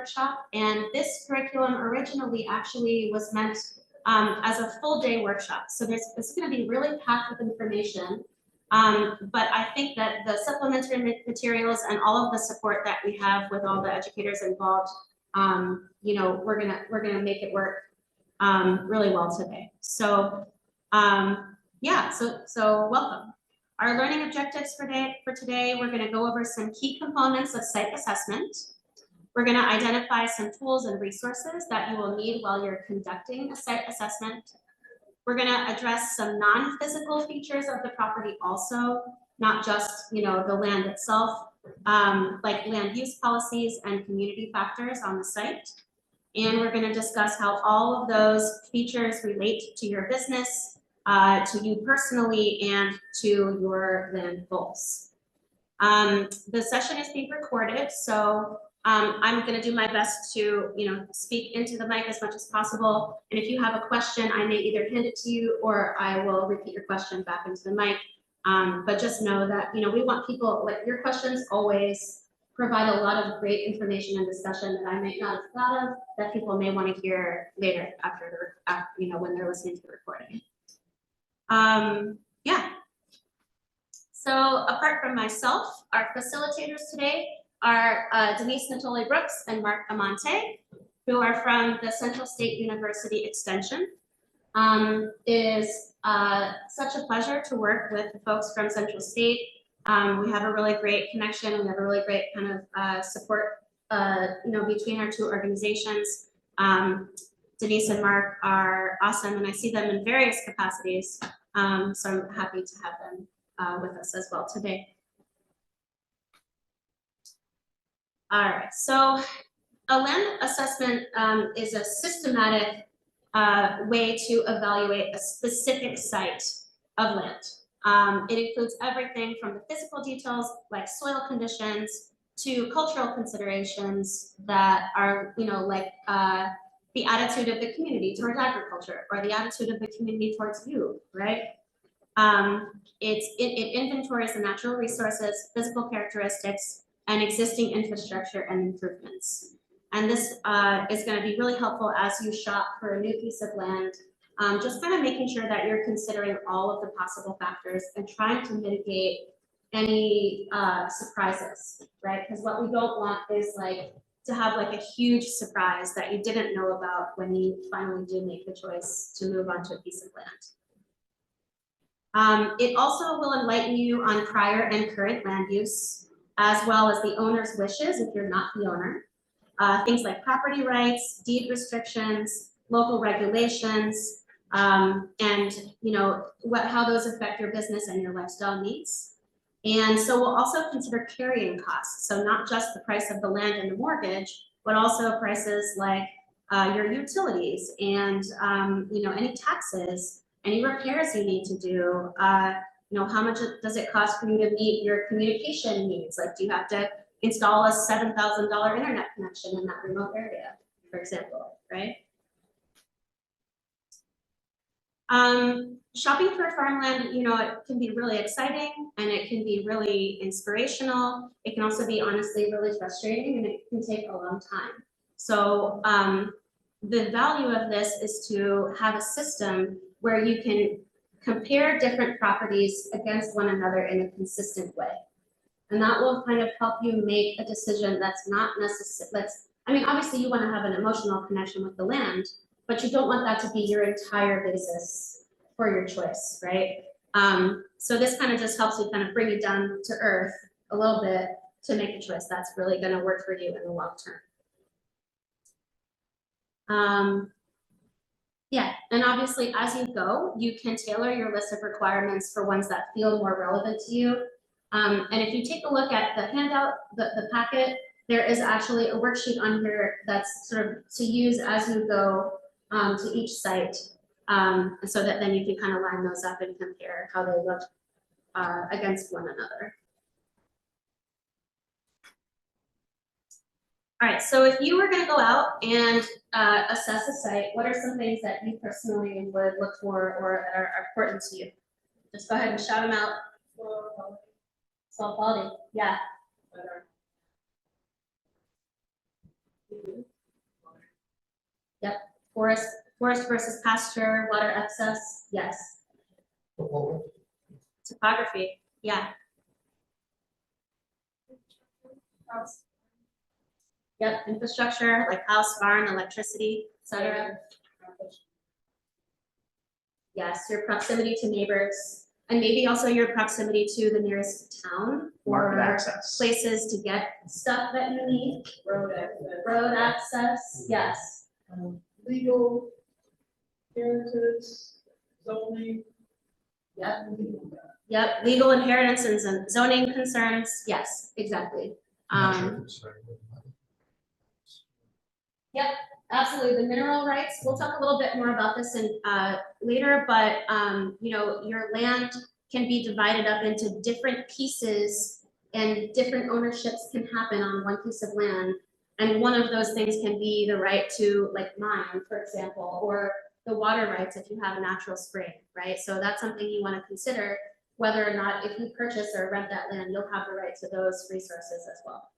workshop, and this curriculum originally actually was meant as a full day workshop. So it's going to be really packed with information. But I think that the supplementary materials and all of the support that we have with all the educators involved, you know, we're gonna make it work really well today. So yeah, so welcome. Our learning objectives for today, we're going to go over some key components of site assessment. We're going to identify some tools and resources that you will need while you're conducting a site assessment. We're going to address some non-physical features of the property also, not just, you know, the land itself, like land use policies and community factors on the site. And we're going to discuss how all of those features relate to your business, to you personally, and to your land goals. The session is being recorded, so I'm going to do my best to, you know, speak into the mic as much as possible. And if you have a question, I may either hand it to you or I will repeat your question back into the mic. But just know that, you know, we want people, like, your questions always provide a lot of great information and discussion that I may not have thought of, that people may want to hear later after you know, when they're listening to the recording. Yeah. So apart from myself, our facilitators today are Denise Natoli Brooks and Mark Amante, who are from the Central State University Extension. It is such a pleasure to work with the folks from Central State. We have a really great connection, and we have a really great kind of support, you know, between our two organizations. Denise and Mark are awesome, and I see them in various capacities. So I'm happy to have them with us as well today. All right, so a land assessment is a systematic way to evaluate a specific site of land. It includes everything from the physical details like soil conditions to cultural considerations that are, you know, like the attitude of the community towards agriculture, or the attitude of the community towards you, right? It inventories the natural resources, physical characteristics, and existing infrastructure and improvements. And this is going to be really helpful as you shop for a new piece of land, just kind of making sure that you're considering all of the possible factors and trying to mitigate any surprises, right? Because what we don't want is like to have like a huge surprise that you didn't know about when you finally do make the choice to move on to a piece of land. It also will enlighten you on prior and current land use, as well as the owner's wishes if you're not the owner. Things like property rights, deed restrictions, local regulations, and you know how those affect your business and your lifestyle needs. And so we'll also consider carrying costs. So not just the price of the land and the mortgage, but also prices like your utilities and you know, any taxes, any repairs you need to do. You know, how much does it cost for you to meet your communication needs? Like, do you have to install a $7,000 internet connection in that remote area, for example, right? Shopping for farmland, you know, it can be really exciting and it can be really inspirational. It can also be honestly really frustrating, and it can take a long time. So the value of this is to have a system where you can compare different properties against one another in a consistent way. And that will kind of help you make a decision that's not necessary. I mean, obviously you want to have an emotional connection with the land, but you don't want that to be your entire basis for your choice, right? So this kind of just helps you kind of bring you down to earth a little bit to make a choice that's really going to work for you in the long term. Yeah, and obviously as you go, you can tailor your list of requirements for ones that feel more relevant to you. And if you take a look at the handout, the packet, there is actually a worksheet on here that's sort of to use as you go to each site, so that then you can kind of line those up and compare how they look against one another. All right, so if you were going to go out and assess a site, what are some things that you personally would look for or are important to you? Just go ahead and shout them out. Soil quality, yeah. Yep, forest versus pasture, water excess, yes. Topography, yeah. Yep, infrastructure like house, barn, electricity, etc. Yes, your proximity to neighbors, and maybe also your proximity to the nearest town Market or access. places to get stuff that you need. Road access, yes. Legal inheritance, zoning. Yep, legal inheritances and zoning concerns, yes, exactly. Yep, absolutely. The mineral rights, we'll talk a little bit more about this in later, but you know, your land can be divided up into different pieces and different ownerships can happen on one piece of land. And one of those things can be the right to like mine, for example, or the water rights if you have a natural spring, right? So that's something you want to consider, whether or not if you purchase or rent that land, you'll have the right to those resources as well.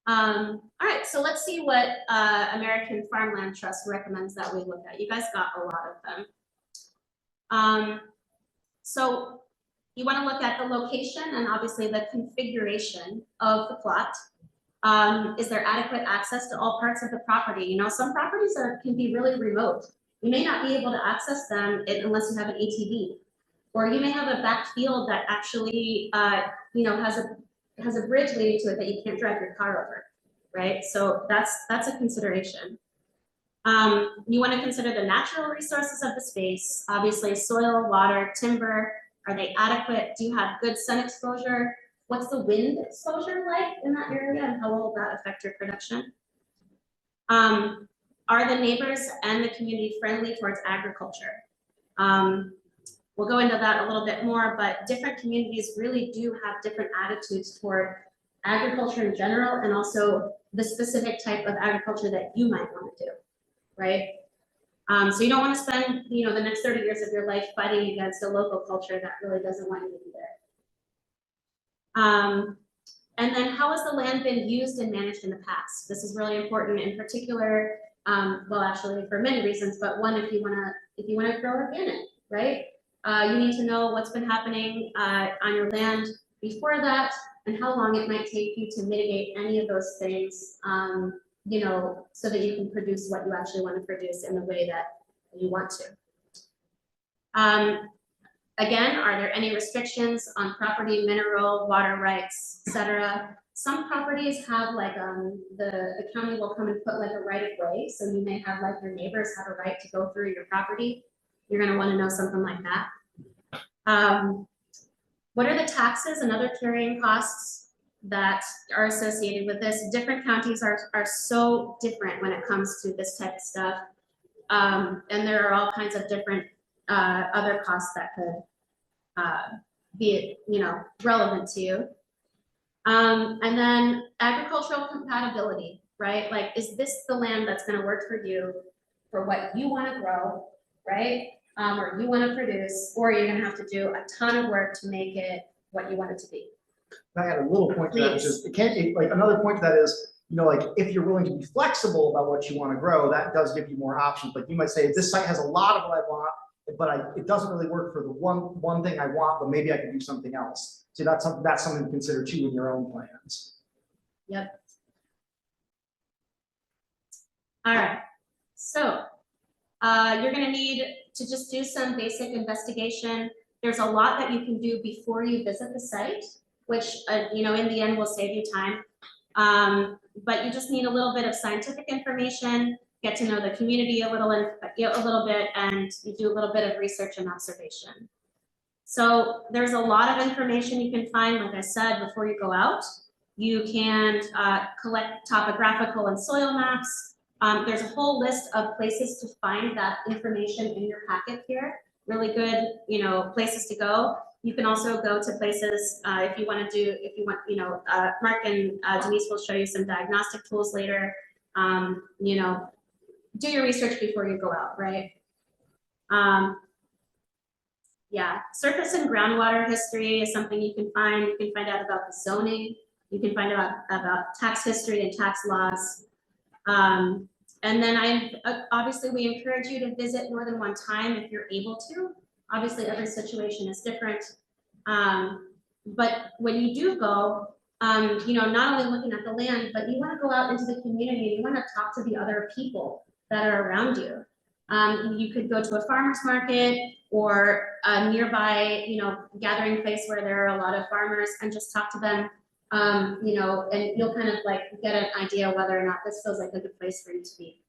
All right, so let's see what American Farmland Trust recommends that we look at. You guys got a lot of them. So you want to look at the location and obviously the configuration of the plot. Is there adequate access to all parts of the property? You know, some properties can be really remote. You may not be able to access them unless you have an ATV, or you may have a back field that actually, you know, has a bridge leading to it that you can't drive your car over, right? So that's a consideration. You want to consider the natural resources of the space, obviously soil, water, timber. Are they adequate? Do you have good sun exposure? What's the wind exposure like in that area and how will that affect your production? Are the neighbors and the community friendly towards agriculture? We'll go into that a little bit more, but different communities really do have different attitudes toward agriculture in general and also the specific type of agriculture that you might want to do, right? So you don't want to spend, you know, the next 30 years of your life fighting against a local culture that really doesn't want you to be there. And then how has the land been used and managed in the past? This is really important in particular, well, actually for many reasons, but one, if you wanna grow organic, right? You need to know what's been happening on your land before that and how long it might take you to mitigate any of those things, you know, so that you can produce what you actually want to produce in the way that you want to. Again, are there any restrictions on property, mineral, water rights, etc.? Some properties have like the county will come and put like a right of way, so you may have like your neighbors have a right to go through your property. You're going to want to know something like that. What are the taxes and other carrying costs that are associated with this? Different counties are so different when it comes to this type of stuff, and there are all kinds of different other costs that could be, you know, relevant to you. And then agricultural compatibility, right? Like, is this the land that's going to work for you for what you want to grow, right? Or you want to produce, or you're going to have to do a ton of work to make it what you want it to be. I had a little point to that, which is like another point to that is, you know, like if you're willing to be flexible about what you want to grow, that does give you more options. Like you might say, this site has a lot of what I want, but it doesn't really work for the one thing I want, but maybe I could do something else. So that's something to consider too in your own plans. Yep. All right. So you're going to need to just do some basic investigation. There's a lot that you can do before you visit the site, which you know, in the end will save you time. But you just need a little bit of scientific information, get to know the community a little bit, and you do a little bit of research and observation. So there's a lot of information you can find, like I said, before you go out. You can collect topographical and soil maps. There's a whole list of places to find that information in your packet here. Really good, you know, places to go. You can also go to places if you want, you know, Mark and Denise will show you some diagnostic tools later. You know, do your research before you go out, right? Yeah, surface and groundwater history is something you can find. You can find out about the zoning You can find out about tax history and tax laws. And then obviously we encourage you to visit more than one time if you're able to. Obviously every situation is different. But when you do go, not only looking at the land, but you want to go out into the community and you want to talk to the other people that are around you. You could go to a farmer's market or a nearby, gathering place where there are a lot of farmers and just talk to them, and you'll kind of like get an idea whether or not this feels like a good place for you to be.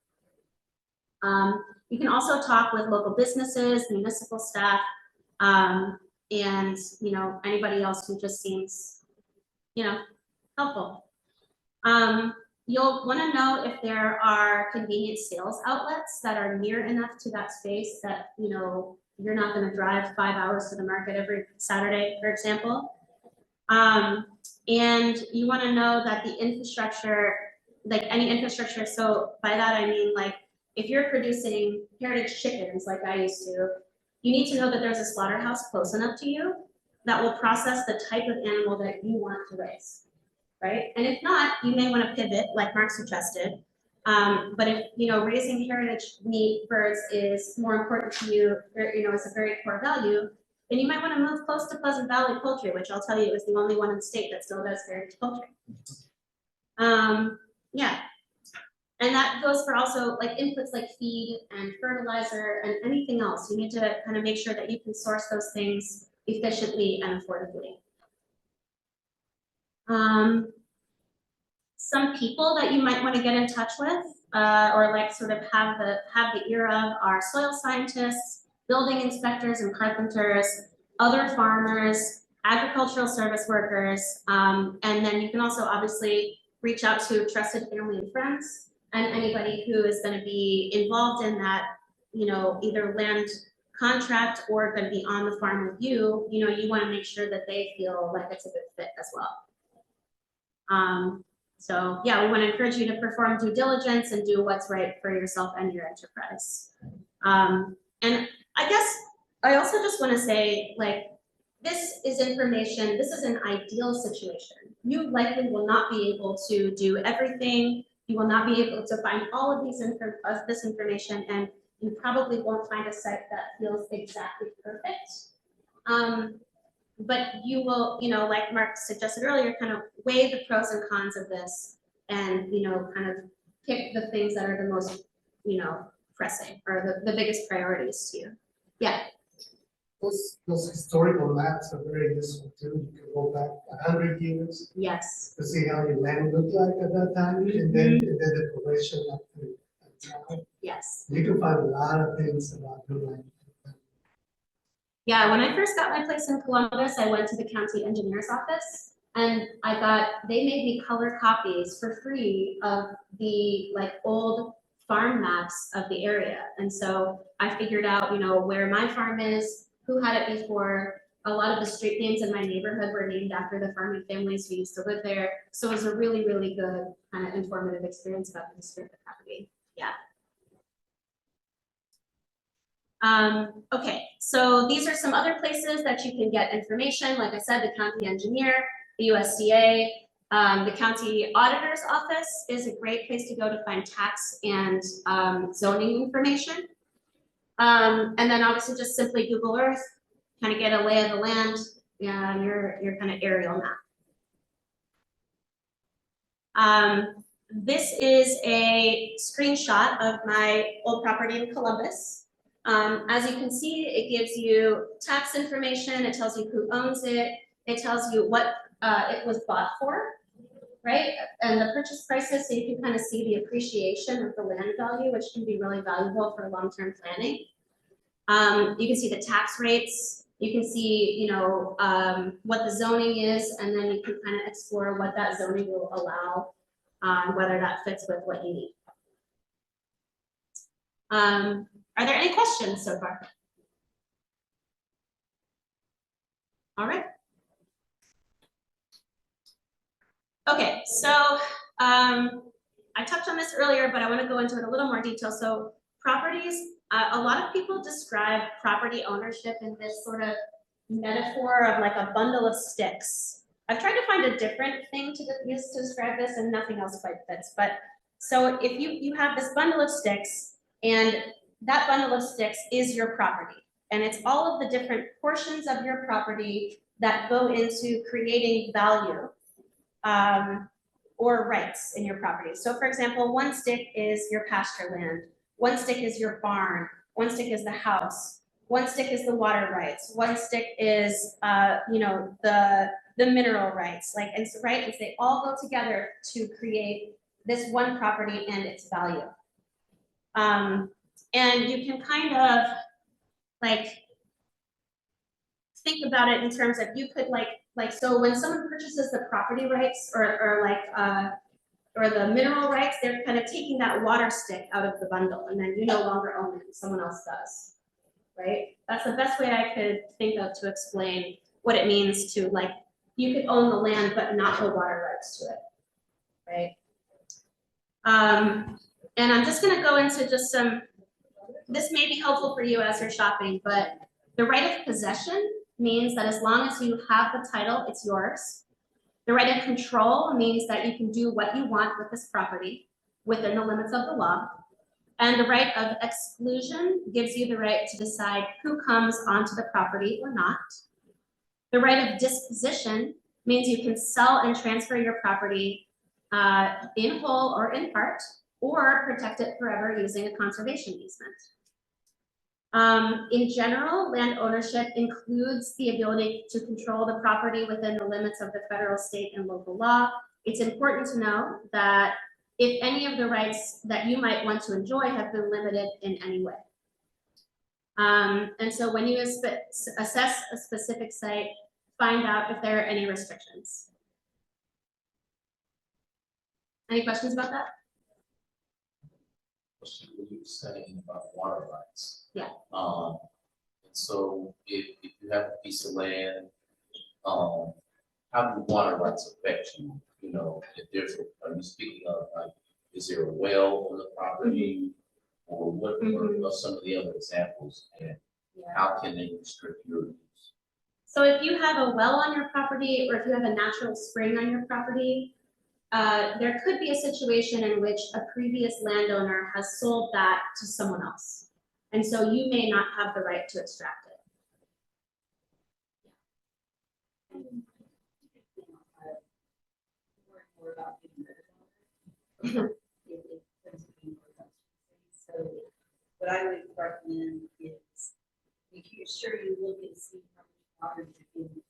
You can also talk with local businesses, municipal staff, and anybody else who just seems, helpful. You'll want to know if there are convenient sales outlets that are near enough to that space that, you're not going to drive 5 hours to the market every Saturday, for example. And you want to know that the infrastructure, like any infrastructure, so by that I mean like if you're producing heritage chickens like I used to, you need to know that there's a slaughterhouse close enough to you that will process the type of animal that you want to raise. Right? And if not, you may want to pivot, like Mark suggested. But if raising heritage meat birds is more important to you, or it's a very core value, then you might want to move close to Pleasant Valley Poultry, which I'll tell you is the only one in the state that still does heritage poultry. Yeah, and that goes for also like inputs like feed and fertilizer and anything else. You need to kind of make sure that you can source those things efficiently and affordably. Some people that you might want to get in touch with, or like sort of have the ear of, are soil scientists, building inspectors and carpenters, other farmers, agricultural service workers, and then you can also obviously reach out to trusted family and friends and anybody who is going to be involved in that, either land contract or going to be on the farm with you. You want to make sure that they feel like it's a good fit as well. So yeah, we want to encourage you to perform due diligence and do what's right for yourself and your enterprise. And I guess I also just want to say, like, this is information, this is an ideal situation. You likely will not be able to do everything. You will not be able to find all of this information, and you probably won't find a site that feels exactly perfect. But you will, like Mark suggested earlier, kind of weigh the pros and cons of this and, kind of pick the things that are the most, pressing or the biggest priorities to you. Yeah. Those historical maps are very useful too. You can go back 100 years. Yes. To see how the land looked like at that time, and then the progression up to now. Yes. You can find a lot of things about the land. Yeah, when I first got my place in Columbus, I went to the county engineer's office and they made me color copies for free of the old farm maps of the area. And so I figured out, where my farm is, who had it before. A lot of the street names in my neighborhood were named after the farming families who used to live there. So it was a really, really good kind of informative experience about the history of the property. Yeah. Okay, so these are some other places that you can get information. Like I said, the county engineer, the USDA, the county auditor's office is a great place to go to find tax and zoning information. And then obviously just simply Google Earth, kind of get a lay of the land and your kind of aerial map. This is a screenshot of my old property in Columbus. As you can see, it gives you tax information, it tells you who owns it, it tells you what it was bought for, right? And the purchase prices, so you can kind of see the appreciation of the land value, which can be really valuable for long-term planning. You can see the tax rates, you can see, what the zoning is, and then you can kind of explore what that zoning will allow, whether that fits with what you need. Are there any questions so far? All right. Okay, so I touched on this earlier, but I want to go into it a little more detail. So properties, a lot of people describe property ownership in this sort of metaphor of like a bundle of sticks. I've tried to find a different thing to use to describe this, and nothing else quite fits. But so if you have this bundle of sticks, and that bundle of sticks is your property, and it's all of the different portions of your property that go into creating value or rights in your property. So for example, one stick is your pasture land, one stick is your barn, one stick is the house, one stick is the water rights, one stick is the mineral rights, like, and so, right, and so they all go together to create this one property and its value. And you can kind of like think about it in terms of, you could like so when someone purchases the property rights or the mineral rights, they're kind of taking that water stick out of the bundle, and then you no longer own it, someone else does, right? That's the best way I could think of to explain what it means to, like, you could own the land but not the water rights to it, right? And I'm just gonna go into just some, this may be helpful for you as you're shopping, but the right of possession means that as long as you have the title, it's yours. The right of control means that you can do what you want with this property within the limits of the law. And the right of exclusion gives you the right to decide who comes onto the property or not. The right of disposition means you can sell and transfer your property in whole or in part, or protect it forever using a conservation easement. In general, land ownership includes the ability to control the property within the limits of the federal, state, and local law. It's important to know that if any of the rights that you might want to enjoy have been limited in any way. And so when you assess a specific site, find out if there are any restrictions. Any questions about that? What you were saying about water rights. Yeah. And so if you have a piece of land, how do water rights affect you? You know, if there's, are you speaking of, like, is there a well on the property? Or what are some of the other examples, and how can they restrict your use? So if you have a well on your property, or if you have a natural spring on your property, there could be a situation in which a previous landowner has sold that to someone else. And so you may not have the right to extract it. So what I would recommend is make sure you look and see how much water you're getting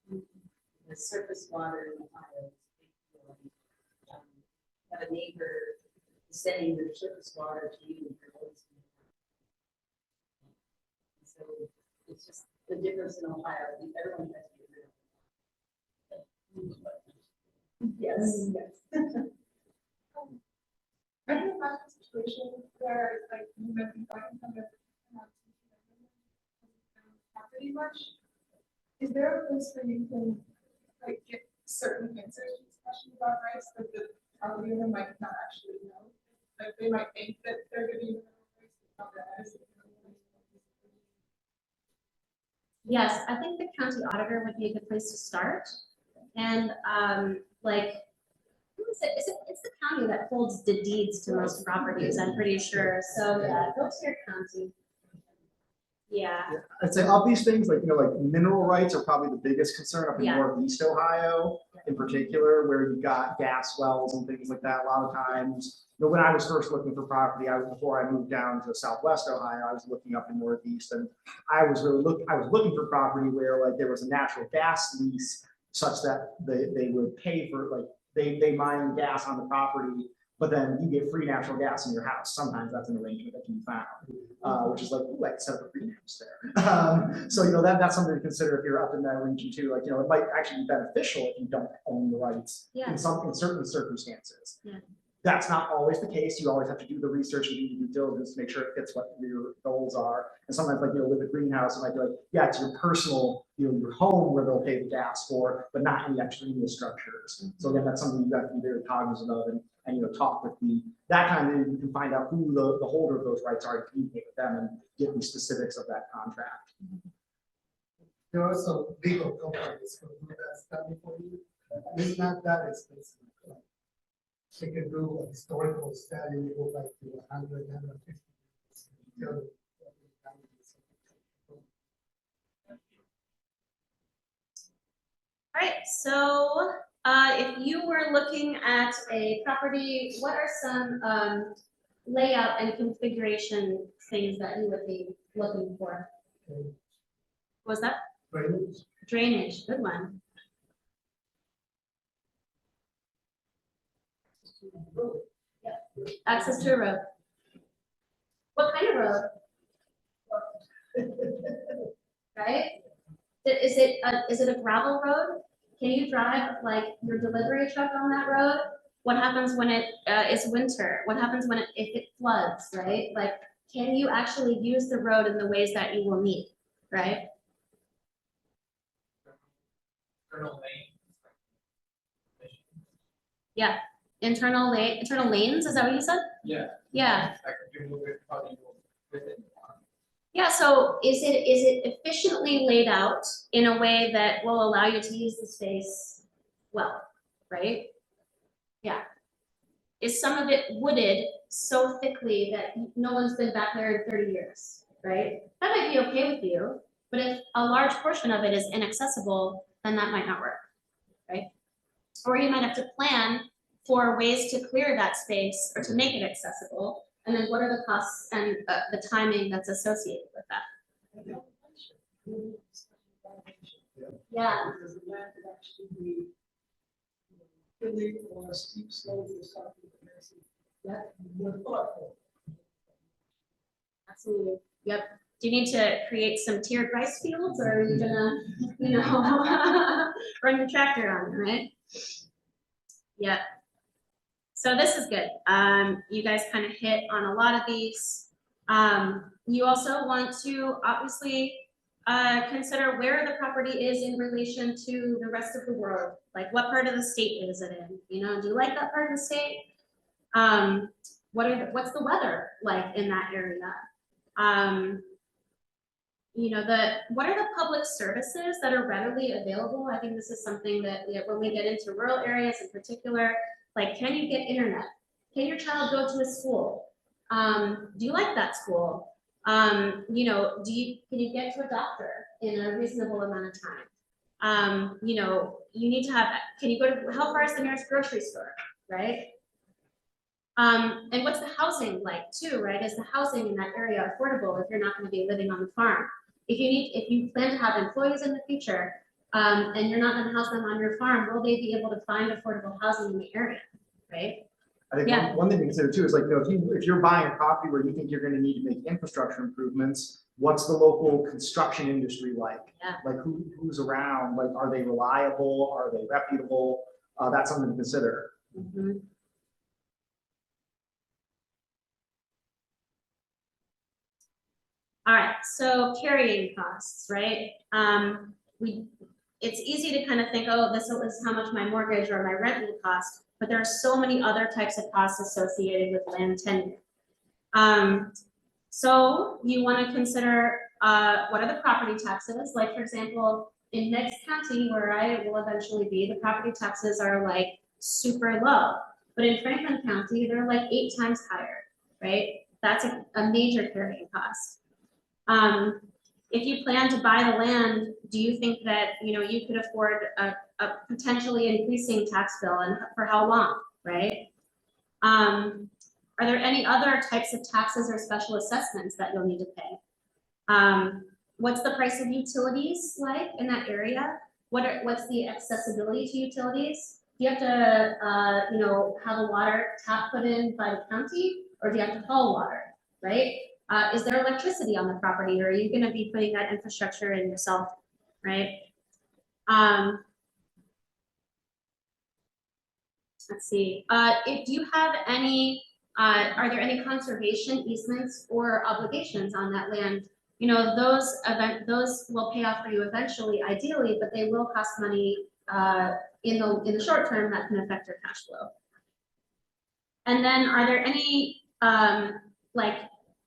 from the surface water in Ohio. Have a neighbor sending their surface water to you. So it's just the difference in Ohio. Everyone has to get rid of it. Yes, yes. I can imagine a situation where, like, you might be buying from property much. Is there a place where you can, like, get certain answers to this question about rights that the property owner might not actually know? Like, they might think that they're giving you rights, but not realize that Yes, I think the county auditor would be a good place to start. And like, who is it? It's the county that holds the deeds to most properties, I'm pretty sure. So yeah, go to your county. Yeah. I'd say of these things, like, like mineral rights are probably the biggest concern up in Yeah. Northeast Ohio in particular, where you've got gas wells and things like that. A lot of times, when I was first looking for property, before I moved down to Southwest Ohio, I was looking up in Northeast, and I was looking for property where, like, there was a natural gas lease such that they would pay for, like, they mine gas on the property, but then you get free natural gas in your house. Sometimes that's an arrangement that can be found, which is like set up a greenhouse there. So that's something to consider if you're up in that region too. Like, it might actually be beneficial if you don't own the rights in certain circumstances. Yeah. That's not always the case. You always have to do the research and do due diligence to make sure it fits what your goals are. And sometimes, like, with a greenhouse, it might be like, yeah, it's your personal, your home where they'll pay the gas for, but not any extraneous structures. So again, that's something you have to be very cognizant of, and talk with that kind of, you can find out who the holder of those rights are, and communicate with them and get the specifics of that contract. There are some legal companies who do that study for you. It's not that expensive. Like, they can do a historical study, go back to 100, 150. Tell you what the value is. All right, so if you were looking at a property, what are some layout and configuration things that you would be looking for? Okay. What was that? Drainage. Drainage, good one. Access to a road. What kind of road? Right? Is it a gravel road? Can you drive like your delivery truck on that road? What happens when it is winter? What happens when if it floods, right? Like, can you actually use the road in the ways that you will need, right? Yeah, internal lanes, is that what you said? Yeah. Yeah. I could remove it, probably with it. Yeah, so is it efficiently laid out in a way that will allow you to use the space well, right? Yeah. Is some of it wooded so thickly that no one's been back there in 30 years, right? That might be okay with you, but if a large portion of it is inaccessible, then that might not work, right? Or you might have to plan for ways to clear that space or to make it accessible. And then what are the costs and the timing that's associated with that? Yeah. Because the land could actually be hilly or steep slopes or something. That would thoughtful. Absolutely. Yep. Do you need to create some tiered rice fields, or are you gonna, run your tractor on it, right? Yep. So this is good. You guys kind of hit on a lot of these. You also want to obviously consider where the property is in relation to the rest of the world. Like, what part of the state is it in? Do you like that part of the state? What's the weather like in that area? What are the public services that are readily available? I think this is something that when we get into rural areas in particular, like, can you get internet? Can your child go to a school? Do you like that school? Can you get to a doctor in a reasonable amount of time? You need to have, can you go to, how far is the nearest grocery store, right? And what's the housing like too, right? Is the housing in that area affordable if you're not going to be living on the farm? If you plan to have employees in the future, and you're not going to house them on your farm, will they be able to find affordable housing in the area, right? I think Yeah. one thing to consider too is like, if you're buying a property where you think you're gonna need to make infrastructure improvements, what's the local construction industry like? Yeah. Like who's around, like, are they reliable, are they reputable? That's something to consider. Mhm. All right, so carrying costs, right? It's easy to kind of think, oh, this is how much my mortgage or my rent will cost, but there are so many other types of costs associated with land tenure. So you want to consider what are the property taxes? Like, for example, in Meigs County, where I will eventually be, the property taxes are like super low. But in Franklin County, they're like 8 times higher, right? That's a major carrying cost. If you plan to buy the land, do you think that you could afford a potentially increasing tax bill, and for how long, right? Are there any other types of taxes or special assessments that you'll need to pay? What's the price of utilities like in that area? What's the accessibility to utilities? Do you have to have a water tap put in by the county, or do you have to haul water, right? Is there electricity on the property, or are you going to be putting that infrastructure in yourself, right? Let's see. Do you have any? Are there any conservation easements or obligations on that land? Those will pay off for you eventually, ideally, but they will cost money in the short term that can affect your cash flow. And then, are there any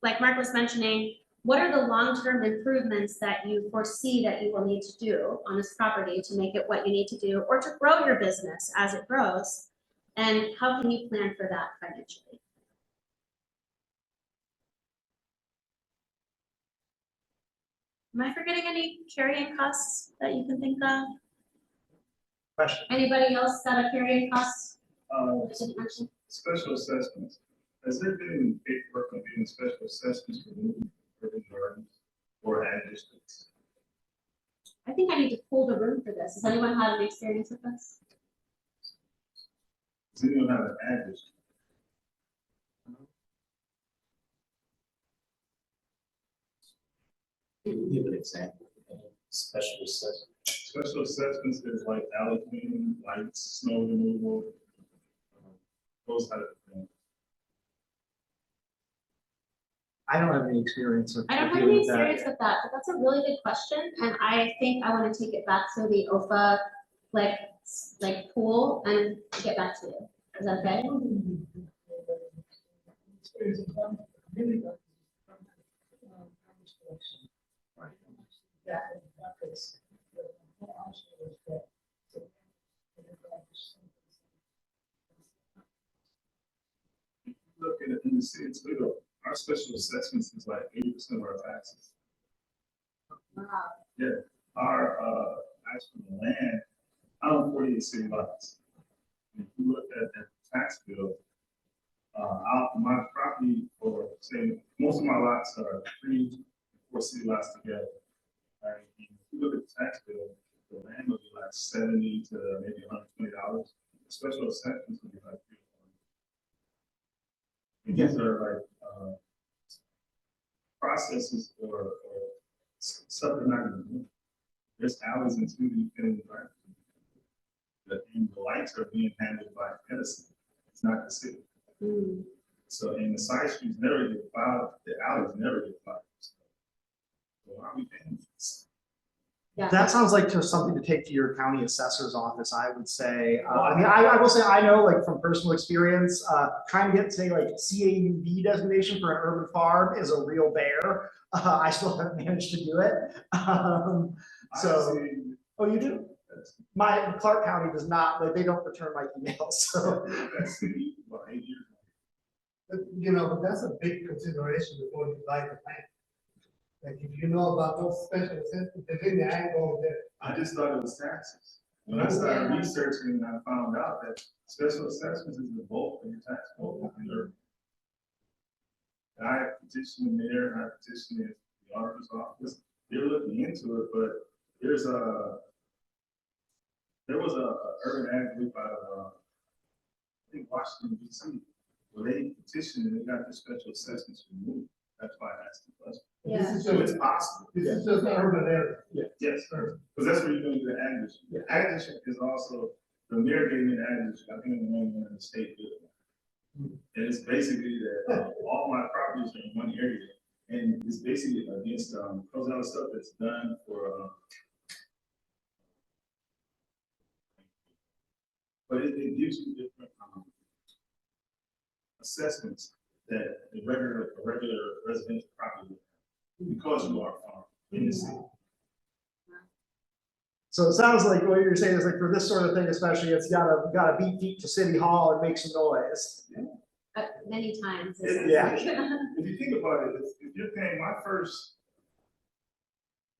like Mark was mentioning, what are the long-term improvements that you foresee that you will need to do on this property to make it what you need to do, or to grow your business as it grows? And how can you plan for that financially? Am I forgetting any carrying costs that you can think of? Question. Anybody else got a carrying cost? Uh, I didn't mention? Special assessments. Has there been any paperwork on getting special assessments for moving urban gardens or ag districts? I think I need to pull the room for this. Has anyone had an experience with this? Does anyone have an ag district? Give an example, special assessment. Special assessments is like alley cleaning, lights, snow removal, those type of things. I don't have any experience with I don't have dealing any with that. experience with that, but that's a really good question, and I think I want to take it back to the OEFFA, like pool and get back to you. Is that okay? Look at it in the city of Toledo, our special assessments is like 80% of our taxes. Wow. Yeah, our, actual land, I own 48 city lots. If you look at the tax bill, my property, or say, most of my lots are 3 or 4 city lots together. Right? If you look at the tax bill, the land will be like $70 to maybe $120. The special assessments will be like $3 or $4. And these are like, processes or something not even doing. There's alleys and two independent drivers. And the lights are being handled by Edison. It's not the city. Hmm. So, and the side streets never get plowed, the alleys never get plowed. So why are we paying this? Yeah. That sounds like just something to take to your county assessor's office, I would say. I mean, I will say, I know like from personal experience, trying to get, say, like CAUV designation for an urban farm is a real bear. I still haven't managed to do it. So, oh, you do? My Clark County does not, like, they don't return my emails, so. That's city, about 8 years. But, you know, but that's a big consideration before you buy the land. Like, if you know about those special assessments, then the angle there. I just thought it was taxes. When I started researching, I found out that special assessments is the bulk of your tax bill. And I petitioned the mayor, and I petitioned the auditor's office. They're looking into it, but there was a urban ag group out of, I think Washington DC, where they petitioned and they got their special assessments removed. That's why I asked the question. Yeah. This is So just, it's possible. this is just an urban area. Yes, sir. Because that's where you're going to get ag district. The ag district is also, the mayor gave me the ag district, I think I'm the only one in the state doing it. And it's basically that all my properties are in one area. And it's basically against, close out stuff that's done for, but it gives you different, assessments that a regular residential property would have, because you are a farm in the city. So it sounds like what you're saying is like for this sort of thing, especially, it's gotta beat feet to City Hall and make some noise. Many times. Yeah. If you think about it, if you're paying my first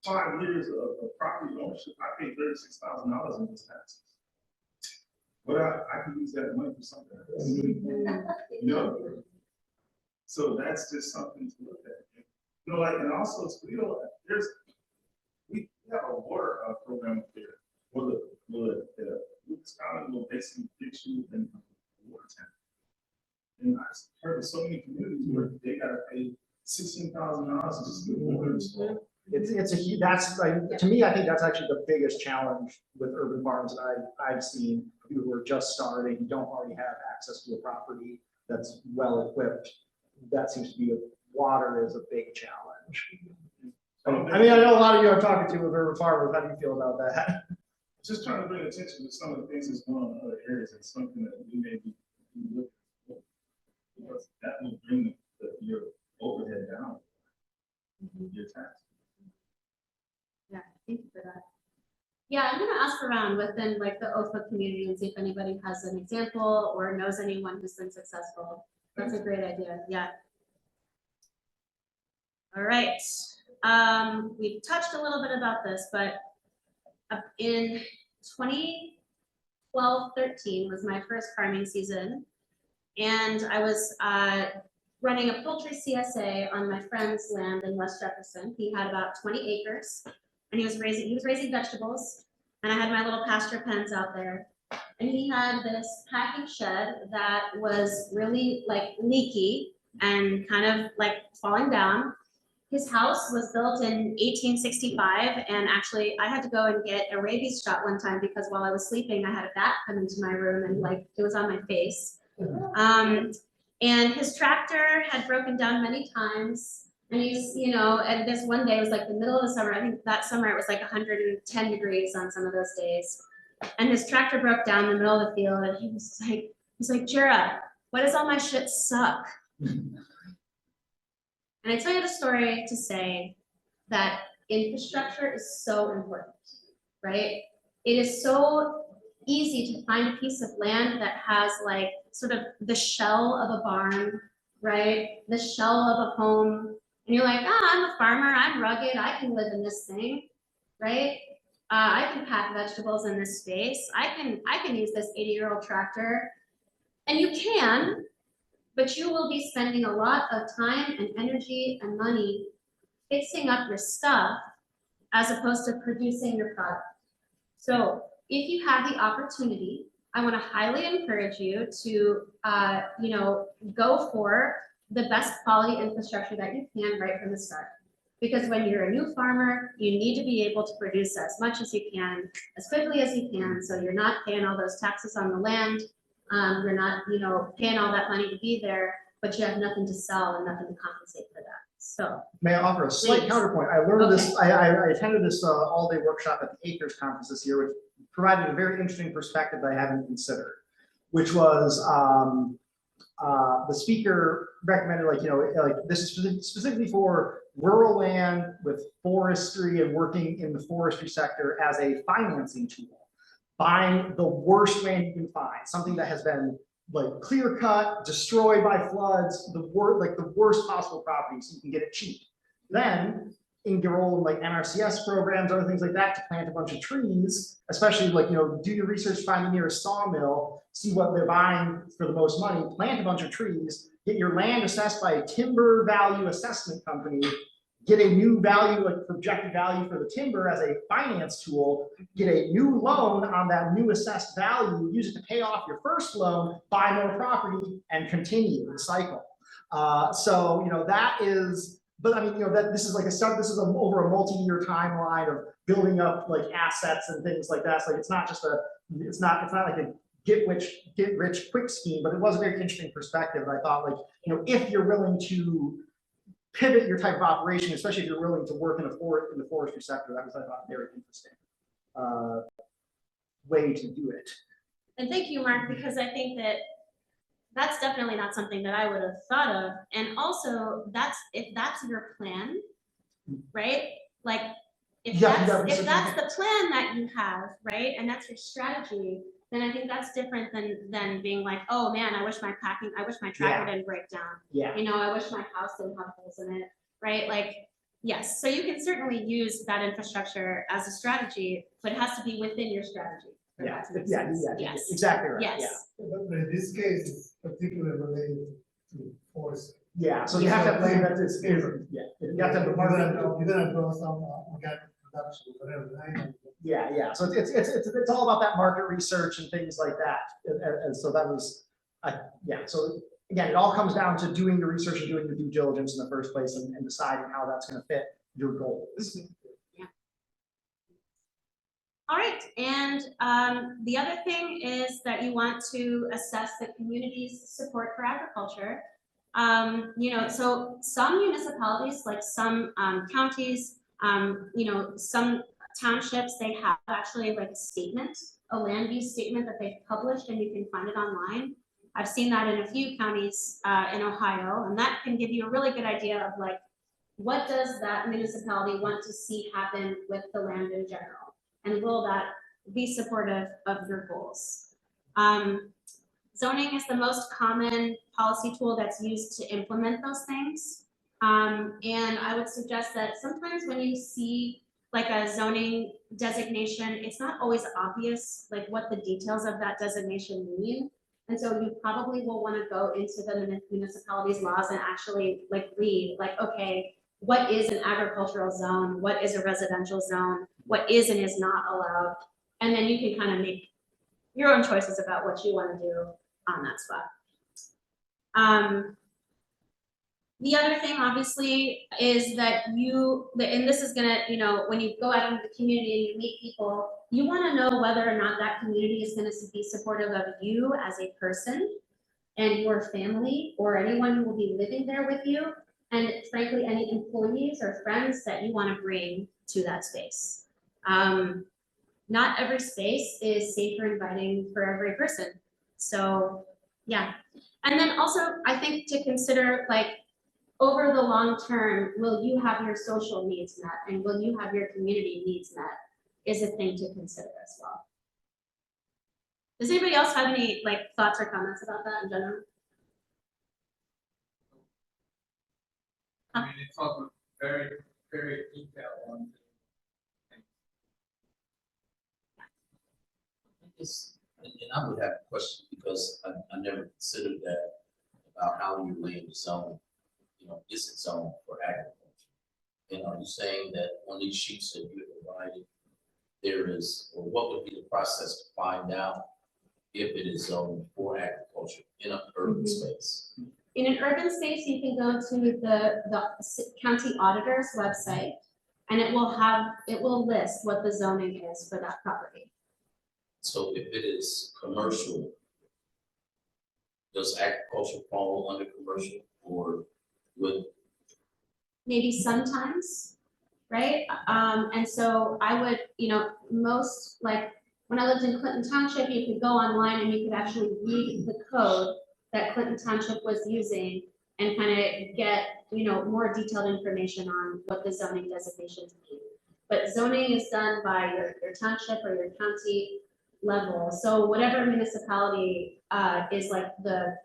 5 years of property ownership, I paid $36,000 in this taxes. But I can use that money for something else. You know? So that's just something to look at. You know, like, and also, you know, we have a water program up there. Lucas County will basically get you in a water tank. And I've heard of so many communities where they gotta pay $16,000 just to get water installed. It's a huge, that's like, to me, I think that's actually the biggest challenge with urban farms that I've seen. People who are just starting, who don't already have access to a property that's well equipped. That seems to be, water is a big challenge. I mean, I know a lot of you I'm talking to with urban farmers. How do you feel about that? Just trying to bring attention to some of the things that's going on in other areas and something that we may be looking at. Because that will bring your overhead down. ask around within like the OEFFA community and see if anybody has an example or knows anyone who's been successful. That's a great idea, yeah. All right, we've touched a little bit about this, but in 2012-13 was my first farming season. And I was running a poultry CSA on my friend's land in West Jefferson. He had about 20 acres and he was raising vegetables, and I had my little pasture pens out there. And he had this packing shed that was really like leaky and kind of like falling down. His house was built in 1865, and actually I had to go and get a rabies shot one time because while I was sleeping, I had a bat come into my room and like it was on my face. And his tractor had broken down many times, and he's, you know, and this one day it was like the middle of the summer. I think that summer it was like 110 degrees on some of those days. And his tractor broke down in the middle of the field, and he's like, Jura, why does all my shit suck? And I tell you the story to say that infrastructure is so important, right? It is so easy to find a piece of land that has like sort of the shell of a barn, right? The shell of a home. And you're like, I'm a farmer, I'm rugged, I can live in this thing, right? I can pack vegetables in this space. I can use this 80-year-old tractor. And you can, but you will be spending a lot of time and energy and money fixing up your stuff as opposed to producing your product. So if you have the opportunity, I want to highly encourage you to, go for the best quality infrastructure that you can right from the start. Because when you're a new farmer, you need to be able to produce as much as you can, as quickly as you can, so you're not paying all those taxes on the land. You're not, paying all that money to be there, but you have nothing to sell and nothing to compensate for that. So. May I offer a slight Please. counterpoint? I learned this, I attended this all-day workshop at the Acres Conference this year, which provided a very interesting perspective that I haven't considered, which was the speaker recommended, this is specifically for rural land with forestry and working in the forestry sector as a financing tool. Buying the worst land you can find, something that has been like clear cut, destroyed by floods, the worst possible property, so you can get it cheap. Then enroll in like NRCS programs, other things like that to plant a bunch of trees, especially do your research, find the nearest sawmill, see what they're buying for the most money, plant a bunch of trees, get your land assessed by a timber value assessment company, get a new value, like projected value for the timber as a finance tool, get a new loan on that new assessed value, use it to pay off your first loan, buy more property, and continue the cycle. That is, but I mean, this is over a multi-year timeline of building up like assets and things like that. So it's not just it's not like a get rich quick scheme, but it was a very interesting perspective. And I thought if you're willing to pivot your type of operation, especially if you're willing to work in the forestry sector, that was, I thought, very interesting way to do it. And thank you, Mark, because I think that's definitely not something that I would have thought of. And also, if that's your plan, right? Like if that's the plan that you have, right, and that's your strategy, then I think that's different than being like, oh man, I wish my tractor didn't break down. Yeah. I wish my house didn't have holes in it, right? Like, yes. So you can certainly use that infrastructure as a strategy, but it has to be within your strategy. Yeah. Yes. Exactly right. Yes. Yeah. But in this case, it's particularly related to forestry. Yeah. So you have to have land that is, yeah. You have to have the market. You're gonna draw some organic production, whatever, right? Yeah. So it's all about that market research and things like that. And so that was, So again, it all comes down to doing the research and doing the due diligence in the first place and deciding how that's going to fit your goals. Yeah. All right. And the other thing is that you want to assess the community's support for agriculture. So some municipalities, like some counties, some townships, they have actually like a statement, a land use statement that they've published, and you can find it online. I've seen that in a few counties in Ohio, and that can give you a really good idea of like, what does that municipality want to see happen with the land in general? And will that be supportive of your goals. Zoning is the most common policy tool that's used to implement those things. And I would suggest that sometimes when you see like a zoning designation, it's not always obvious like what the details of that designation mean. And so you probably will want to go into the municipality's laws and actually like read like, okay, what is an agricultural zone? What is a residential zone? What is and is not allowed? And then you can kind of make your own choices about what you want to do on that spot. The other thing obviously is that and this is gonna, when you go out into the community and you meet people, you wanna know whether or not that community is gonna be supportive of you as a person and your family or anyone who will be living there with you. And frankly, any employees or friends that you wanna bring to that space. Not every space is safe or inviting for every person. So yeah. And then also I think to consider like, over the long term, will you have your social needs met and will you have your community needs met is a thing to consider as well. Does anybody else have any like thoughts or comments about that in general? I mean, it's also very, very detailed on. And I would have a question because I never considered that about how you lay the zone. Is it zoned for agriculture? And are you saying that on these sheets that you provided, there is, or what would be the process to find out if it is zoned for agriculture in an urban space? In an urban space, you can go to the county auditor's website and it will list what the zoning is for that property. So if it is commercial, does agriculture fall under commercial or would? Maybe sometimes, right? And so I would, most like when I lived in Clinton Township, you could go online and you could actually read the code that Clinton Township was using and kind of get, more detailed information on what the zoning designations mean. But zoning is done by your township or your county level. So whatever municipality is like the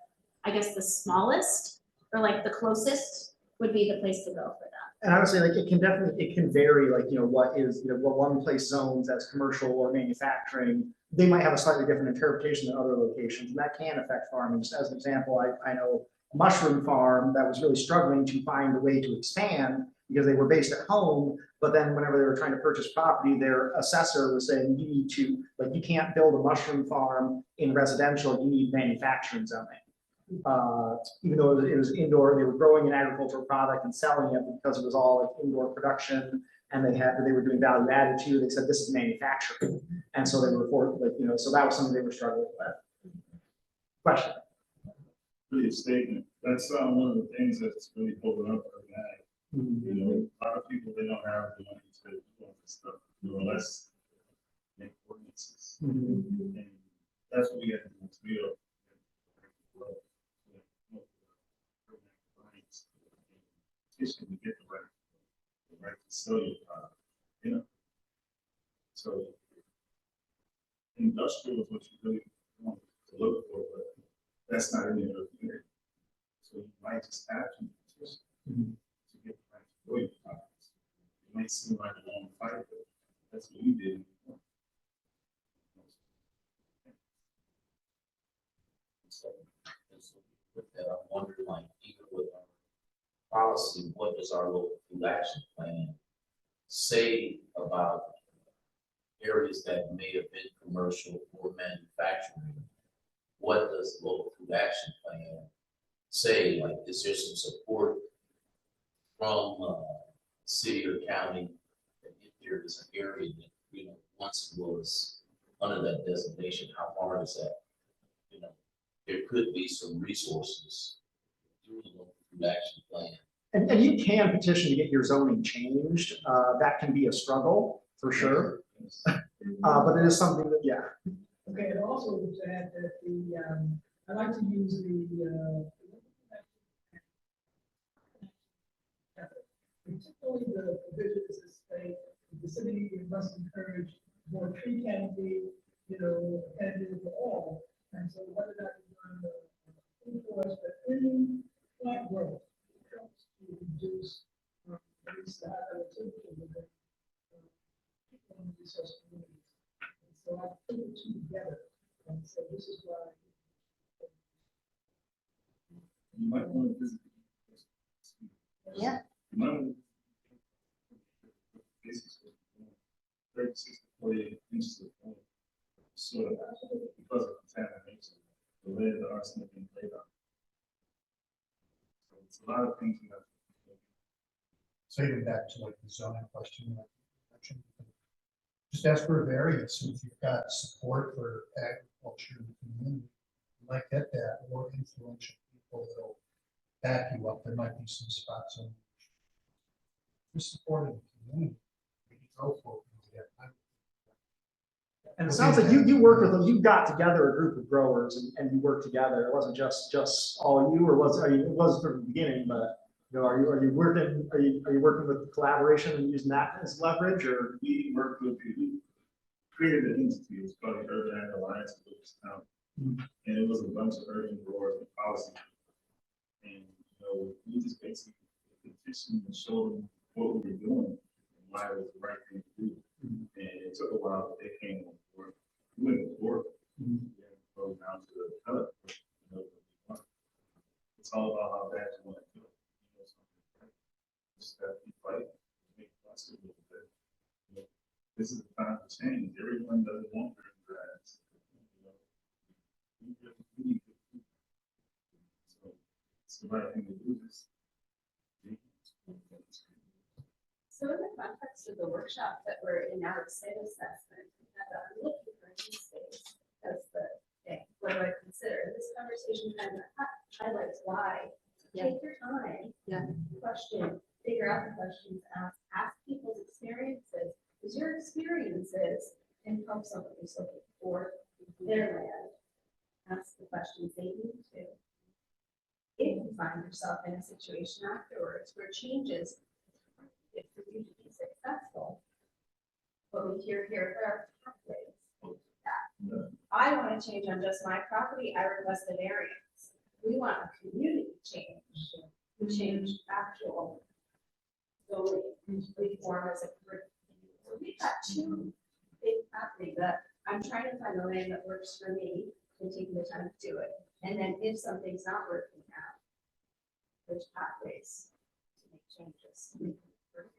smallest or like the closest would be the place to go for that. And honestly, like it can vary, like, what one place zones as commercial or manufacturing, they might have a slightly different interpretation than other locations, and that can affect farming. Just as an example, I know a mushroom farm that was really struggling to find a way to expand because they were based at home, but then whenever they were trying to purchase property, their assessor was saying, you can't build a mushroom farm in residential, you need manufacturing zoning. Even though it was indoor, they were growing an agricultural product and selling it because it was all like indoor production, and they were doing value added too. They said this is manufacturing, and so they were so that was something they were struggling with. Question. Really a statement. That's one of the things that's really opened up our ag. A lot of people, they don't have the money to do all this stuff, unless make ordinances. And that's what we have to do. To get the right to sell your product, So industrial is what you really want to look for, but that's not in the other area. So you might just have to petition to get the right to grow your products. It might seem like a long fight, but that's what you did. So with that, I'm wondering, like, even with our policy, what does our local food action plan say about areas that may have been commercial or manufacturing? What does the local food action plan say? Like, is there some support from city or county that if there is an area that once was under that designation, how far is that? There could be some resources through the local food action plan. And you can petition to get your zoning changed. That can be a struggle for sure. But it is something that, yeah. Okay, and also to add that I like to use particularly the provisions that say the city must encourage more tree canopy, canopy for all. And so whether that is on the forest, but any plant growth helps to reduce at least the high temperature within resource communities. And so I put the two together and so this is why. You might want to visit. Yeah. You might want to. This is 36 to 48 inches of soil because of contamination, the lead, the arsenic, and radon. So it's a lot of things in that. So even back to like the zoning question, like you mentioned, just ask for a variance, and if you've got support for agriculture in the community, you might get that, or influential people that'll back you up. There might be some spots on just supporting the community. You go for it. And it sounds like you worked with them, you got together a group of growers and you worked together. It wasn't just all you, or was, I mean, it was from the beginning, but are you working with collaboration and using that as leverage, or? We worked with, we created an entity, it's called the Urban Ag Alliance of Town. And it was a bunch of urban growers and policy. And, we just basically petitioned and showed them what we were doing and why it was the right thing to do. And it took a while, but they came on board. We went to work. And go down to the pellet. It's all about how bad you want to do it. Just that you fight, make plus a little bit. This is the time to change. Everyone doesn't want green grass. We need good food. So it's the right thing to do. So in the context of the workshop that we're in now, the site assessment, I'm looking for new space as the thing. What do I consider? This conversation kind of highlights why. Take your time. Question, figure out the questions, ask people's experiences. Because your experiences can help somebody who's looking for their land. Ask the questions they need to. If you find yourself in a situation afterwards where changes, if for you to be successful, what we hear here, there are pathways. I want to change on just my property, I request a variance. We want a community change, to change actual zoning reform as a group. So we've got two big properties that I'm trying to find a land that works for me and taking the time to do it. And then if something's not working out, there's pathways to make changes.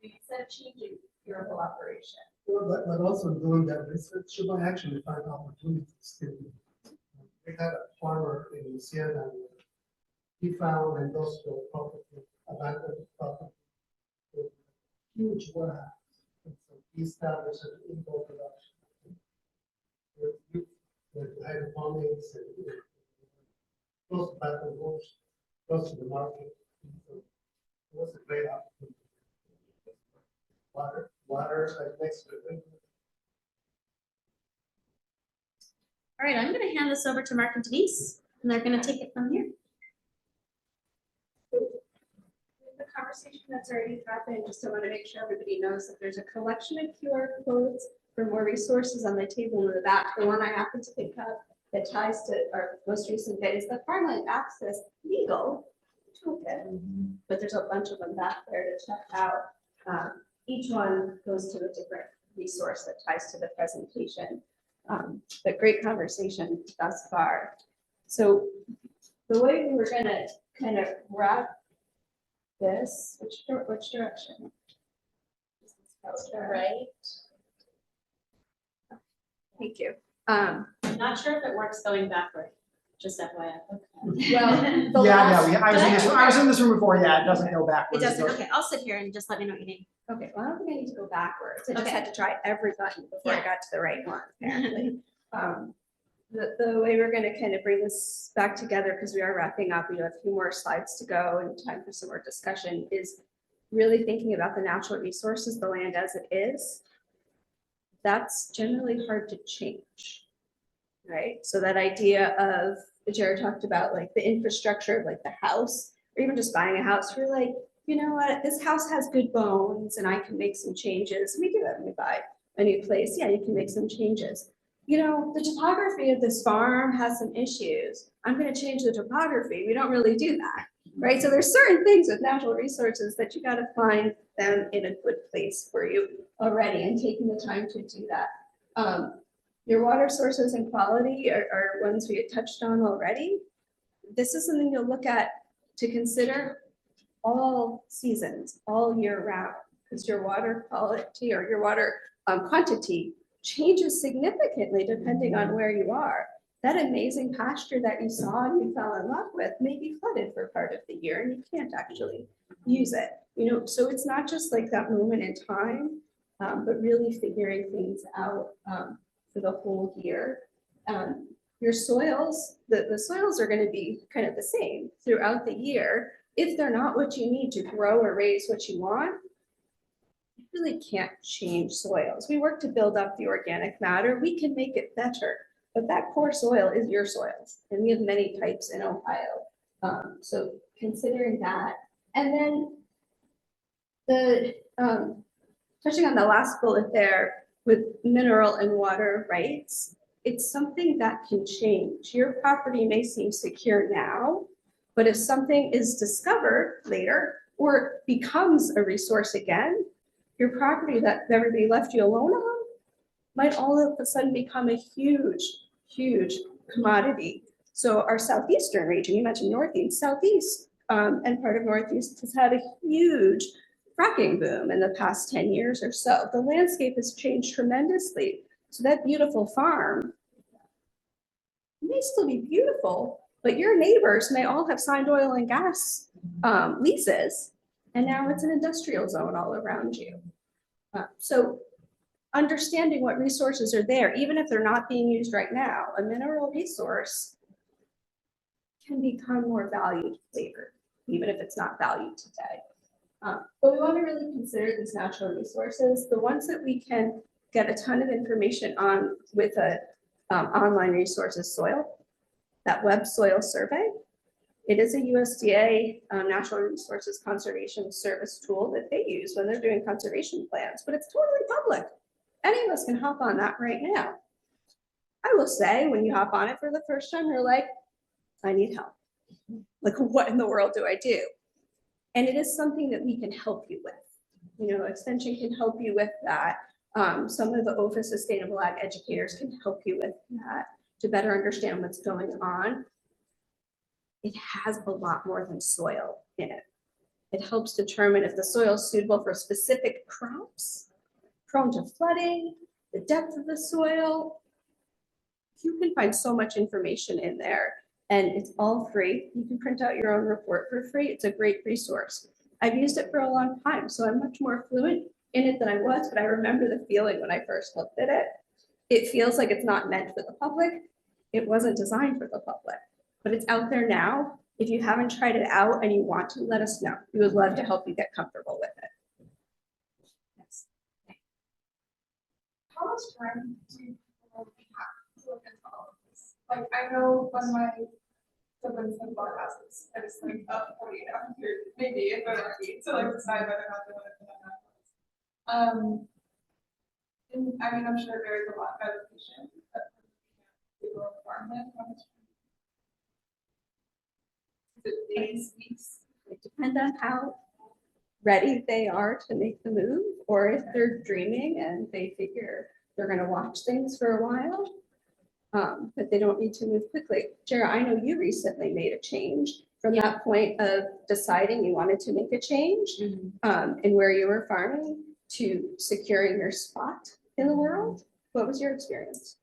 Instead of changing your whole operation. Well, but also doing that research, you might actually find opportunities too. We had a farmer in Louisiana, he found industrial property, abandoned property, with huge warehouse. And so he established an indoor production. With hydroponics and close to Baton Rouge, close to the market. So it was a great opportunity. Water, like next to it. All right, I'm gonna hand this over to Mark and Denise, and they're gonna take it from here. The conversation that's already happened, just I want to make sure everybody knows that there's a collection of QR codes for more resources on the table in the back. The one I happen to pick up that ties to our most recent bit is the Farmland Access Legal Toolkit. But there's a bunch of them back there to check out. Each one goes to a different resource that ties to the presentation. But great conversation thus far. So the way we're gonna kind of wrap this, which direction? Right. Thank you. I'm not sure if it works going backward, just FYI. Well, I was in this room before, it doesn't go It backwards. doesn't, okay, I'll sit here and just let me know what you need. okay, well, I don't think I need to go backwards. I just Okay. had to try every button before I Yeah. got to the right one, apparently. The way we're gonna kind of bring this back together, because we are wrapping up, we have a few more slides to go and time for some more discussion, is really thinking about the natural resources, the land as it is. That's generally hard to change, right? So that idea of, Jared talked about like the infrastructure of like the house, or even just buying a house, we're like, you know what, this house has good bones and I can make some changes. We do that when we buy a new place, yeah, you can make some changes. You know, the topography of this farm has some issues. I'm gonna change the topography. We don't really do that, right? So there's certain things with natural resources that you gotta find them in a good place for you already and taking the time to do that. Your water sources and quality are ones we had touched on already. This is something you'll look at to consider all seasons, all year round, because your water quality or your water quantity changes significantly depending on where you are. That amazing pasture that you saw and you fell in love with may be flooded for part of the year and you can't actually use it. You know, so it's not just like that moment in time, but really figuring things out for the whole year. Your soils, the soils are going to be kind of the same throughout the year. If they're not what you need to grow or raise what you want, you really can't change soils. We work to build up the organic matter. We can make it better, but that core soil is your soils, and we have many types in Ohio. So considering that, and then the touching on the last bullet there with mineral and water rights, it's something that can change. Your property may seem secure now, but if something is discovered later or becomes a resource again, your property that everybody left you alone on might all of a sudden become a huge, huge commodity. So our southeastern region, you mentioned Northeast, Southeast and part of Northeast has had a huge fracking boom in the past 10 years or so. The landscape has changed tremendously. So that beautiful farm may still be beautiful, but your neighbors may all have signed oil and gas leases, and now it's an industrial zone all around you. So understanding what resources are there, even if they're not being used right now, a mineral resource can become more valued later, even if it's not valued today. But we want to really consider these natural resources, the ones that we can get a ton of information on with a online resource is soil, that web soil survey. It is a USDA Natural Resources Conservation Service tool that they use when they're doing conservation plans, but it's totally public. Any of us can hop on that right now. I will say, when you hop on it for the first time, you're like, I need help. Like, what in the world do I do? And it is something that we can help you with. You know, Extension can help you with that. Some of the OEFFA Sustainable Ag educators can help you with that to better understand what's going on. It has a lot more than soil in it. It helps determine if the soil is suitable for specific crops, prone to flooding, the depth of the soil. You can find so much information in there, and it's all free. You can print out your own report for free. It's a great resource. I've used it for a long time, so I'm much more fluent in it than I was, but I remember the feeling when I first looked at it. It feels like it's not meant for the public. It wasn't designed for the public, but it's out there now. If you haven't tried it out and you want to, let us know. We would love to help you get comfortable with it. Yes. How much time do you have to look into all of this? Like, I know when my siblings have bought houses, I just like, oh, 48 hours, maybe if they're lucky, to like decide whether or not they want to do that. And I mean, I'm sure there is a lot of education, but people on farmland, how much? Is it days, weeks? It depends on how ready they are to make the move, or if they're dreaming and they figure they're going to watch things for a while, but they don't need to move quickly. Jara, I know you recently made a change from that point of deciding you wanted to make a change in where you were farming to securing your spot in the world. What was your experience?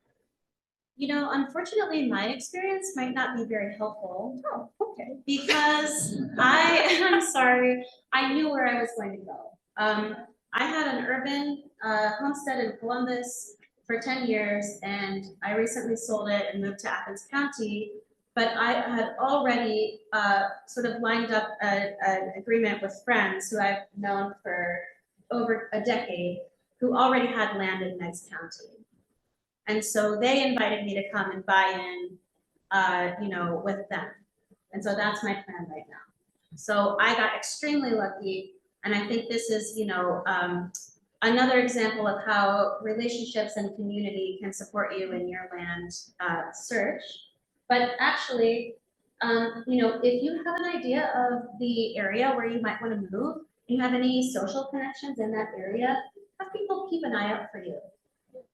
You know, unfortunately, my experience might not be very helpful. Oh, okay. Because I'm sorry, I knew where I was going to go. I had an urban homestead in Columbus for 10 years, and I recently sold it and moved to Athens County. But I had already sort of lined up an agreement with friends who I've known for over a decade, who already had land in Meigs County. And so they invited me to come and buy in, you know, with them. And so that's my plan right now. So I got extremely lucky. And I think this is, you know, another example of how relationships and community can support you in your land search. But actually, you know, if you have an idea of the area where you might want to move, you have any social connections in that area, have people keep an eye out for you.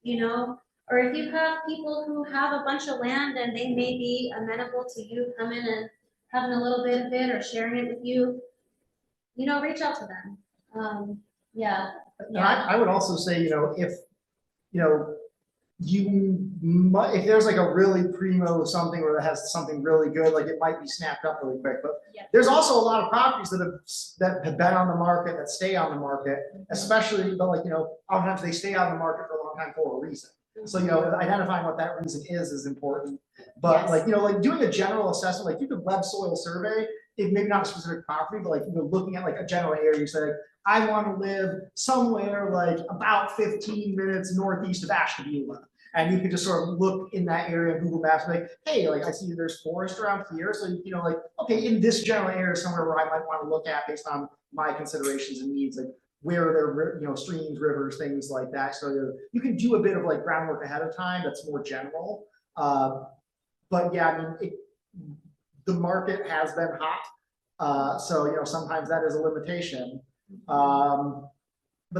You know, or if you have people who have a bunch of land and they may be amenable to you coming and having a little bit of it or sharing it with you, you know, reach out to them. Yeah. And I would also say, you know, if, you know, if there's like a really primo something or that has something really good, like it might be snapped up really quick, but Yeah. there's also a lot of properties that have been on the market, that stay on the market, especially, but like, you know, oftentimes they stay on the market for a long time for a reason. So, you know, identifying what that reason is important. But Yes. like, you know, like doing a general assessment, like you could web soil survey, if maybe not a specific property, but like, you know, looking at like a general area, you say, I want to live somewhere like about 15 minutes northeast of Ashtabula. And you can just sort of look in that area of Google Maps, like, hey, like I see there's forest around here. So, you know, like, okay, in this general area, somewhere where I might want to look at based on my considerations and needs, like where are there, you know, streams, rivers, things like that. So you can do a bit of like groundwork ahead of time that's more general. But yeah, I mean, the market has been hot. So, you know, sometimes that is a limitation. But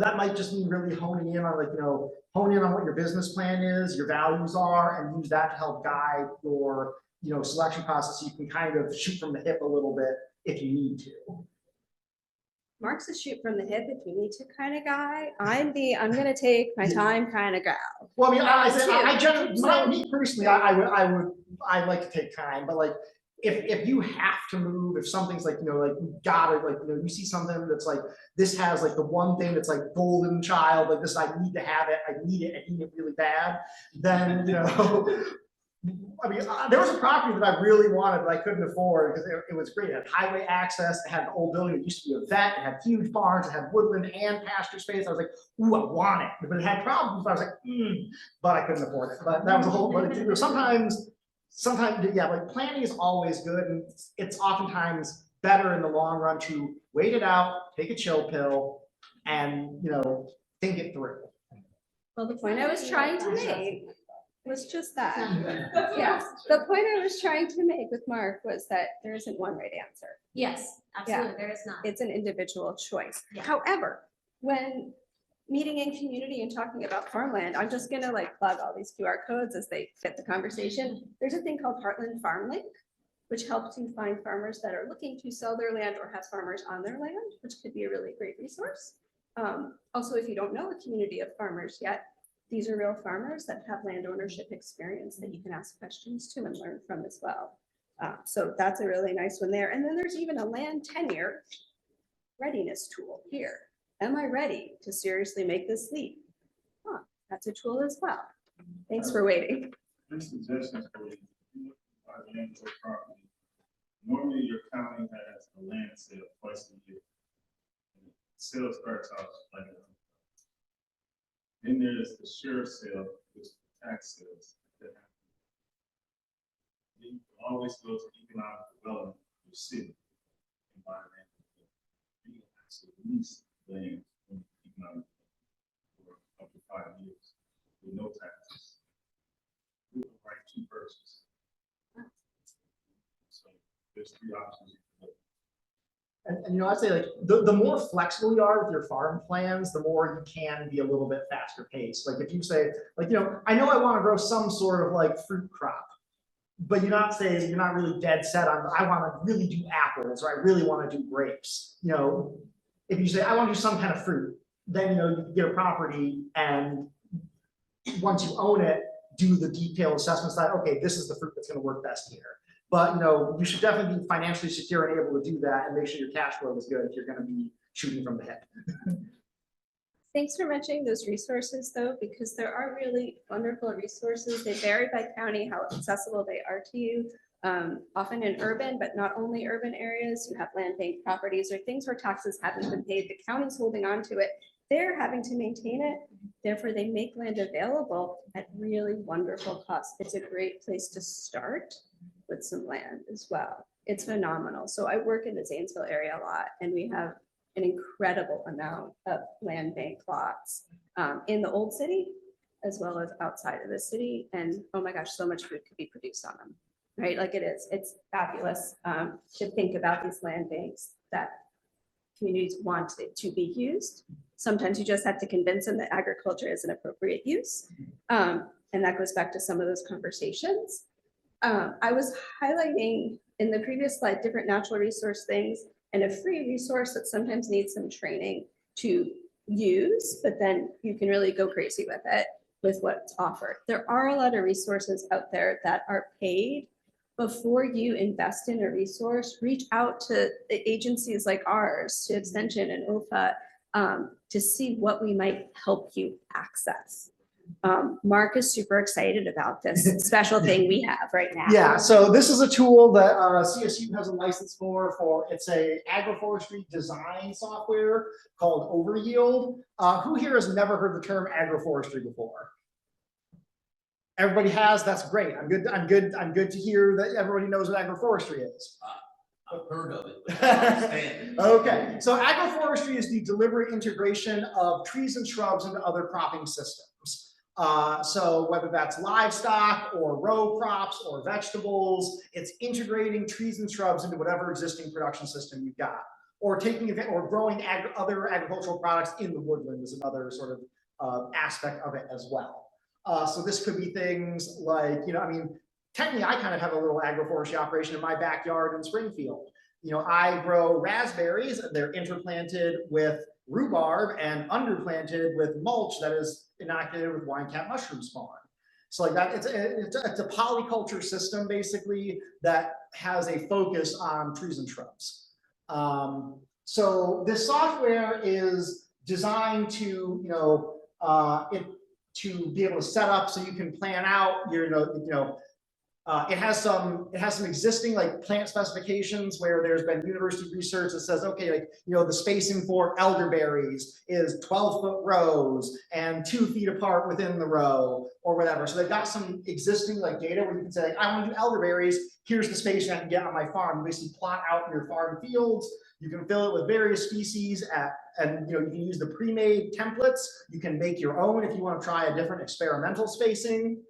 that might just mean really honing in on like, you know, hone in on what your business plan is, your values are, and use that to help guide your, you know, selection process. So you can kind of shoot from the hip a little bit if you need to. Mark's a shoot from the hip if you need to kind of guy. I'm gonna take my time kind of gal. Well, I mean, I generally, So- me personally, I like to take time, but like, if you have to move, if something's like, you know, like you gotta, like, you know, you see something that's like, this has like the one thing that's like golden child, like this, I need to have it, I need it really bad, then, you know, I mean, there was a property that I really wanted, but I couldn't afford because it was great. It had highway access, it had an old building, it used to be a vet, it had huge barns, it had woodland and pasture space. I was like, ooh, I want it. But it had problems, I was like, but I couldn't afford it. But that was a whole, but you know, sometimes, yeah, like planning is always good, and it's oftentimes better in the long run to wait it out, take a chill pill, and, you know, think it through. Well, the point I was trying to make was just that. Yeah, the point I was trying to make with Mark was that there isn't one right answer. Yes, absolutely, there is not. It's an individual choice. Yeah. However, when meeting in community and talking about farmland, I'm just gonna like plug all these QR codes as they fit the conversation. There's a thing called Heartland Farmland, which helps you find farmers that are looking to sell their land or have farmers on their land, which could be a really great resource. Also, if you don't know a community of farmers yet, these are real farmers that have land ownership experience that you can ask questions to and learn from as well. So that's a really nice one there. And then there's even a land tenure readiness tool here. Am I ready to seriously make this leap? That's a tool as well. Thanks for waiting. Three suggestions for you. Our land or property. Normally, your county has a land sale twice a year. Sale starts out like a. Then there's the sheriff's sale, which is tax sales that happen. You can always go to economic development of your city and buy land. You can actually lease land from economic for up to 5 years with no taxes. You can write 2 purchases. So there's 3 options. And you know, I'd say like the more flexible you are with your farm plans, the more you can be a little bit faster paced. Like if you say, like, you know I want to grow some sort of like fruit crop, but you're not saying, you're not really dead set on, I want to really do apples, or I really want to do grapes. You know, if you say, I want to do some kind of fruit, then, you know, you get a property, and once you own it, do the detailed assessments that, okay, this is the fruit that's going to work best here. But, you know, you should definitely be financially secure and able to do that, and make sure your cash flow is good if you're going to be shooting from the hip. Thanks for mentioning those resources though, because there are really wonderful resources. They vary by county, how accessible they are to you. Often in urban, but not only urban areas, you have land bank properties or things where taxes haven't been paid, the county's holding on to it. They're having to maintain it. Therefore, they make land available at really wonderful costs. It's a great place to start with some land as well. It's phenomenal. So I work in the Zanesville area a lot, and we have an incredible amount of land bank lots in the old city as well as outside of the city. And oh my gosh, so much food could be produced on them, right? Like it's fabulous to think about these land banks that communities want it to be used. Sometimes you just have to convince them that agriculture is an appropriate use. And that goes back to some of those conversations. I was highlighting in the previous slide, different natural resource things and a free resource that sometimes needs some training to use, but then you can really go crazy with it, with what's offered. There are a lot of resources out there that are paid. Before you invest in a resource, reach out to agencies like ours, to Extension and OEFFA, to see what we might help you access. Mark is super excited about this special thing we have right now. Yeah, so this is a tool that CSU has a license for. It's a agroforestry design software called Overyield. Who here has never heard the term agroforestry before? Everybody has. That's great. I'm good to hear that everybody knows what agroforestry is. I've heard of it, but I don't understand it. Okay, so agroforestry is the deliberate integration of trees and shrubs into other cropping systems. So whether that's livestock or row crops or vegetables, it's integrating trees and shrubs into whatever existing production system you've got, or growing other agricultural products in the woodland is another sort of aspect of it as well. So this could be things like, technically I kind of have a little agroforestry operation in my backyard in Springfield. I grow raspberries, they're interplanted with rhubarb and underplanted with mulch that is inoculated with wine cap mushroom spawn. So like that, it's a polyculture system basically that has a focus on trees and shrubs. So this software is designed to, to be able to set up so you can plan out your, it has some existing like plant specifications where there's been university research that says, okay, the spacing for elderberries is 12-foot rows and 2 feet apart within the row or whatever. So they've got some existing like data where you can say, like, I want to do elderberries. Here's the spacing I can get on my farm. You basically plot out your farm fields. You can fill it with various species and you can use the pre-made templates. You can make your own if you want to try a different experimental spacing.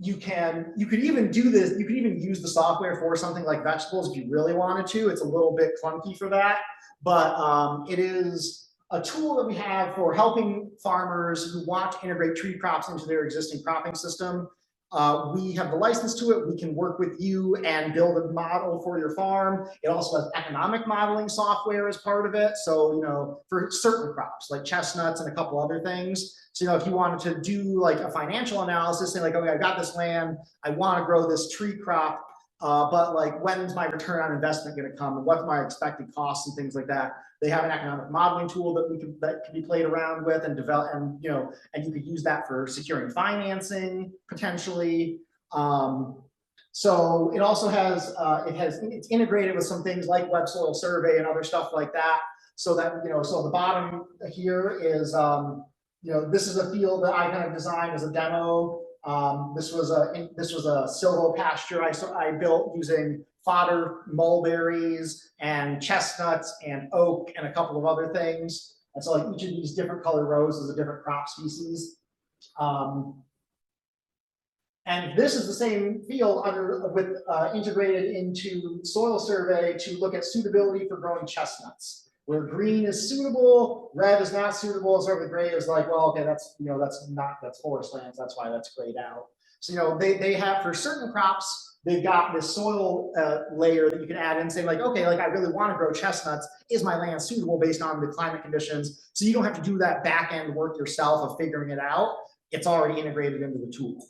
You could even do this, you could even use the software for something like vegetables if you really wanted to. It's a little bit clunky for that, but it is a tool that we have for helping farmers who want to integrate tree crops into their existing cropping system. We have the license to it. We can work with you and build a model for your farm. It also has economic modeling software as part of it. So, for certain crops like chestnuts and a couple other things. So, if you wanted to do like a financial analysis, say like, okay, I got this land, I want to grow this tree crop, but like, when's my return on investment going to come, and what's my expected costs and things like that. They have an economic modeling tool that can be played around with and develop, and and you could use that for securing financing potentially. So it also has it's integrated with some things like web soil survey and other stuff like that. So that so the bottom here is this is a field that I kind of designed as a demo. This was a silvopasture I built using fodder mulberries and chestnuts and oak and a couple of other things. And so like each of these different color rows is a different crop species. And this is the same field integrated into soil survey to look at suitability for growing chestnuts. Where green is suitable, red is not suitable, sort of the gray is like, well, okay, that's that's forest lands, that's why that's grayed out. So they have, for certain crops, they've got this soil layer that you can add in, saying like, okay, like I really want to grow chestnuts. Is my land suitable based on the climate conditions? So you don't have to do that back end work yourself of figuring it out. It's already integrated into the tool.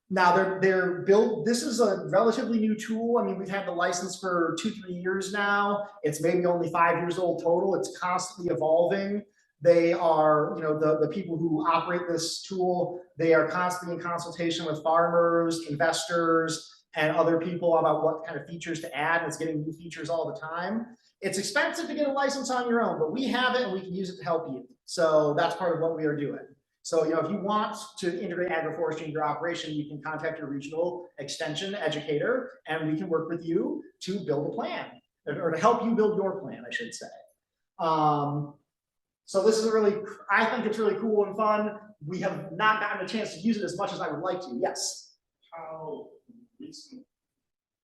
Now they're built. This is a relatively new tool. I mean, we've had the license for 2-3 years now. It's maybe only 5 years old total. It's constantly evolving. They are, the people who operate this tool, they are constantly in consultation with farmers, investors, and other people about what kind of features to add. And it's getting new features all the time. It's expensive to get a license on your own, but we have it and we can use it to help you. So that's part of what we are doing. So, if you want to integrate agroforestry in your operation, you can contact your regional extension educator and we can work with you to build a plan. or to help you build your plan, I should say. So this is I think it's really cool and fun. We have not gotten a chance to use it as much as I would like to. Yes. How recent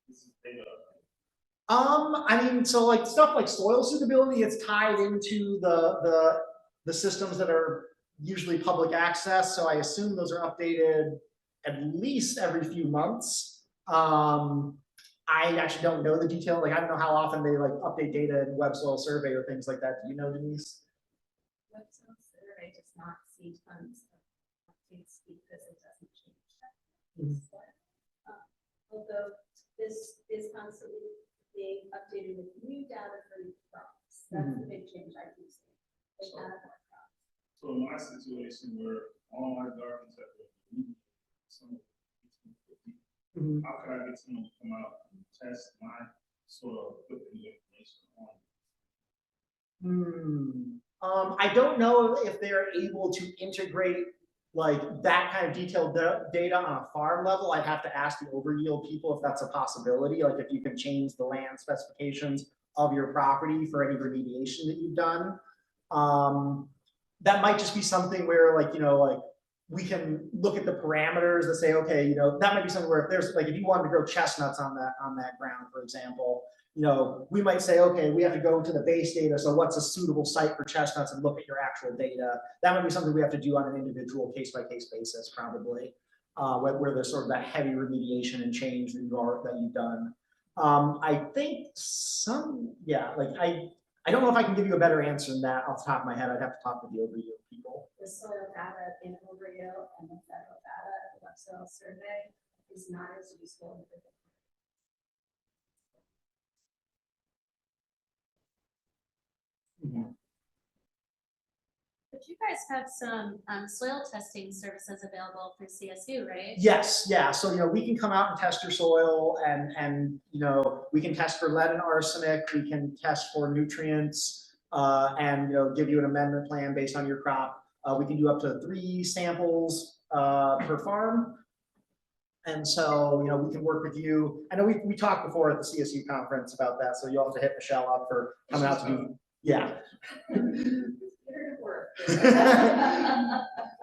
is this data? I mean, so like stuff like soil suitability, it's tied into the systems that are usually public access. So I assume those are updated at least every few months. I actually don't know the detail. Like I don't know how often they like update data in web soil survey or things like that. Do you know, Denise? Web soil survey does not see tons of updates because it doesn't change. Mhm. Although this is constantly being updated with new data for new crops. That's the big change I do see. They add more crops. So in my situation where all my gardens have been some, how could I get someone to come out and test my soil, put the new information on? I don't know if they're able to integrate like that kind of detailed data on a farm level. I'd have to ask the overyield people if that's a possibility, like if you can change the land specifications of your property for any remediation that you've done. That might just be something where like, like we can look at the parameters that say, okay, that might be something where if there's like, if you wanted to grow chestnuts on that ground, for example, we might say, okay, we have to go to the base data. So what's a suitable site for chestnuts and look at your actual data. That might be something we have to do on an individual case-by-case basis, probably, where there's sort of that heavy remediation and change that you've done. I think I don't know if I can give you a better answer than that off the top of my head. I'd have to talk with the overview people. The soil data in overview and the federal data, the web soil survey is not as useful. But you guys have some soil testing services available through CSU, right? Yes, yeah. So we can come out and test your soil, and we can test for lead and arsenic. We can test for nutrients, and give you an amendment plan based on your crop. We can do up to 3 samples per farm. And so, we can work with you. I know we talked before at the CSU conference about that, so you'll have to hit Michelle up for coming out to do, yeah.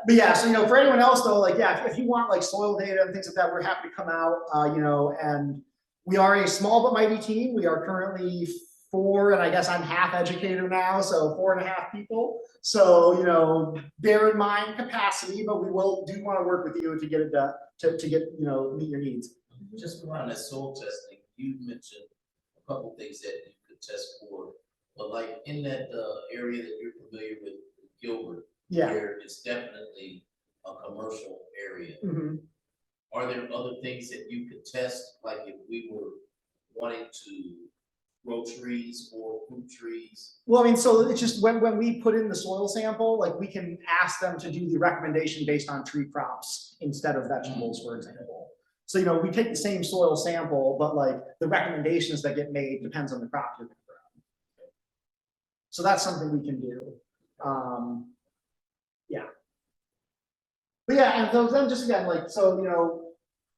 But yeah, so for anyone else though, like if you want like soil data and things like that, we're happy to come out. And we are a small but mighty team. We are currently 4, and I guess I'm half educator now, so 4.5 people. So bear in mind capacity, but we do want to work with you to get it done, to get meet your needs. Just around that soil testing, you mentioned a couple things that you could test for, but like in that area that you're familiar with, Gilbert, where it's definitely a commercial area. Are there other things that you could test, like if we were wanting to grow trees or fruit trees? Well, I mean, so it's just when we put in the soil sample, like we can ask them to do the recommendation based on tree crops instead of vegetables, for example. So, we take the same soil sample, but like the recommendations that get made depends on the crop you're going to grow. So that's something we can do. Yeah. But yeah, and so then just again, like, so,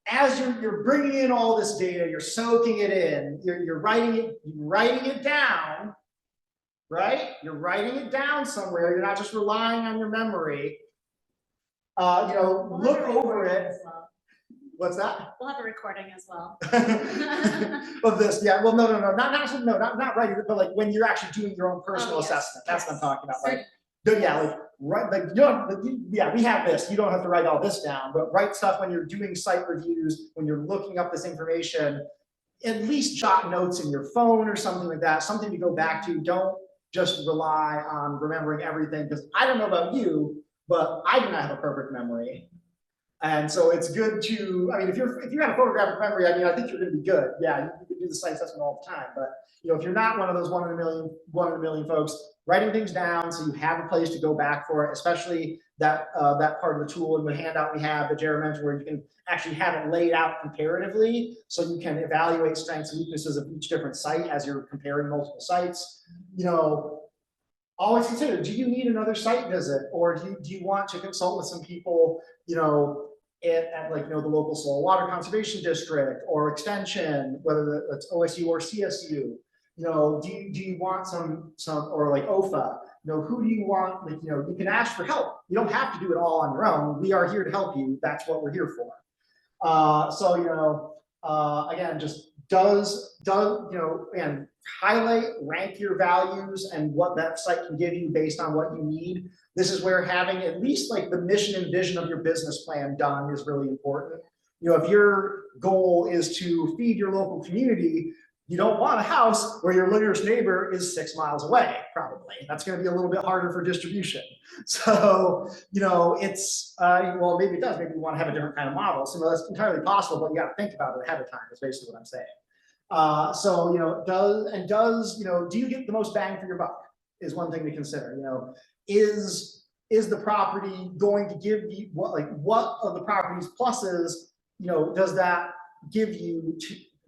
as you're bringing in all this data, you're soaking it in, you're writing it down, right? You're writing it down somewhere. You're not just relying on your memory. Look over it. What's that? We'll have a recording as well. Of this, yeah. Well, not writing it, but like when you're actually doing your own personal assessment. That's what I'm talking about. Like, we have this. You don't have to write all this down, but write stuff when you're doing site reviews, when you're looking up this information. At least jot notes in your phone or something like that. Something to go back to. Don't just rely on remembering everything, because I don't know about you, but I do not have a perfect memory. And so it's good to, I mean, if you have a photographic memory, I mean, I think you're going to be good. Yeah, you can do the site assessment all the time. But if you're not one of those one in a million folks, writing things down so you have a place to go back for it, especially that part of the tool and the handout we have that Jared mentioned, where you can actually have it laid out comparatively, so you can evaluate strengths and weaknesses of each different site as you're comparing multiple sites. Always consider: do you need another site visit, or do you want to consult with some people? At like the local soil water conservation district or extension, whether it's OSU or CSU. You know, do you want some, or like OEFFA, you know, who do you want, like, you know, you can ask for help. You don't have to do it all on your own. We are here to help you. That's what we're here for. So, you know, again, just does, you know, and highlight, rank your values and what that site can give you based on what you need. This is where having at least like the mission and vision of your business plan done is really important. You know, if your goal is to feed your local community, you don't want a house where your nearest neighbor is 6 miles away, probably. That's going to be a little bit harder for distribution. So, you know, it's, well, maybe it does. Maybe you want to have a different kind of model. So that's entirely possible, but you got to think about it ahead of time, is basically what I'm saying. So, you know, you know, do you get the most bang for your buck is one thing to consider. You know, is the property going to give you what of the property's pluses, you know, does that give you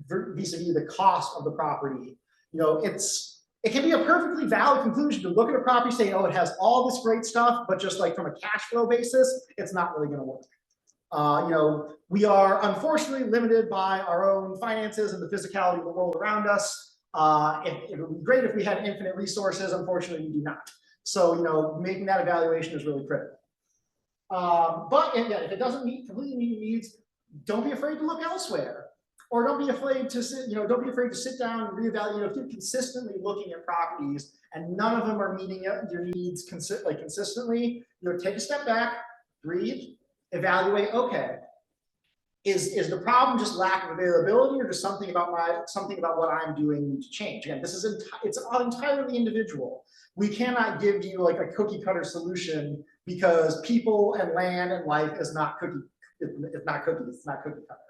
vis-a-vis the cost of the property? You know, it can be a perfectly valid conclusion to look at a property, say, oh, it has all this great stuff, but just like from a cash flow basis, it's not really going to work. You know, we are unfortunately limited by our own finances and the physicality of the world around us. It would be great if we had infinite resources. Unfortunately, we do not. So, you know, making that evaluation is really critical. But yeah, if it doesn't completely meet your needs, don't be afraid to look elsewhere. Or don't be afraid to sit, you know, don't be afraid to sit down and reevaluate. You know, if you're consistently looking at properties and none of them are meeting your needs consistently, you know, take a step back, breathe, evaluate. Okay, is the problem just lack of availability, or does something about what I'm doing need to change? Again, this is it's entirely individual. We cannot give you like a cookie cutter solution, because people and land and life is not cookie. It's not cookie cutter.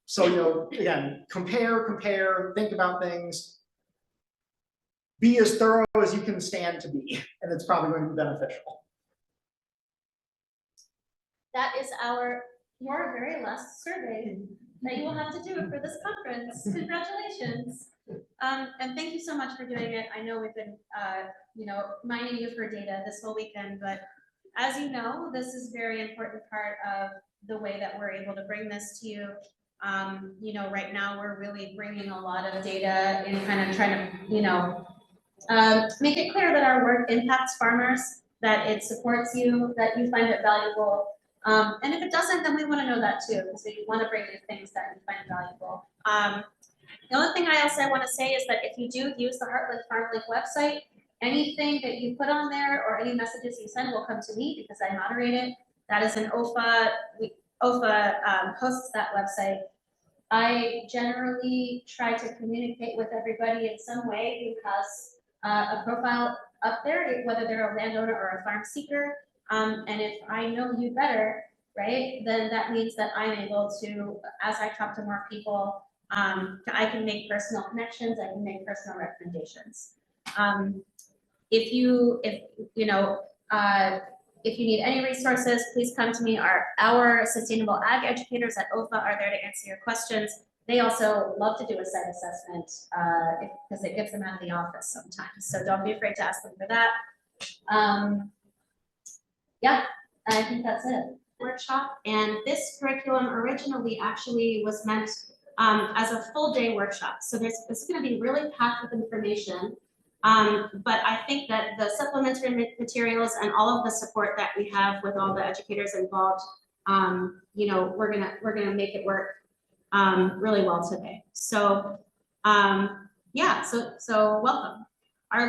So, you know, again, compare, think about things, be as thorough as you can stand to be, and it's probably going to be beneficial. That is your very last survey that you will have to do for this conference. Congratulations. And thank you so much for doing it. I know we've been, you know, mining you for data this whole weekend, but as you know, this is a very important part of the way that we're able to bring this to you. You know, right now we're really bringing a lot of data and kind of trying to, you know, make it clear that our work impacts farmers, that it supports you, that you find it valuable. And if it doesn't, then we want to know that too, because we want to bring you things that you find valuable. The only thing I also want to say is that if you do use the Heartland FarmLink website, anything that you put on there or any messages you send will come to me, because I moderate it. That is an OEFFA. OEFFA hosts that website. I generally try to communicate with everybody in some way, because a profile up there, whether they're a landowner or a farm seeker, and if I know you better, right, then that means that I'm able to, as I talk to more people, I can make personal connections, I can make personal recommendations. If you need any resources, please come to me. Our sustainable ag educators at OEFFA are there to answer your questions. They also love to do a site assessment because it gets them out of the office sometimes. So don't be afraid to ask them for that. Yeah, I think that's it. Workshop, and this curriculum originally actually was meant as a full day workshop. So this is going to be really packed with information. But I think that the supplementary materials and all of the support that we have with all the educators involved, you know, we're gonna make it work really well today. So yeah, so welcome. Our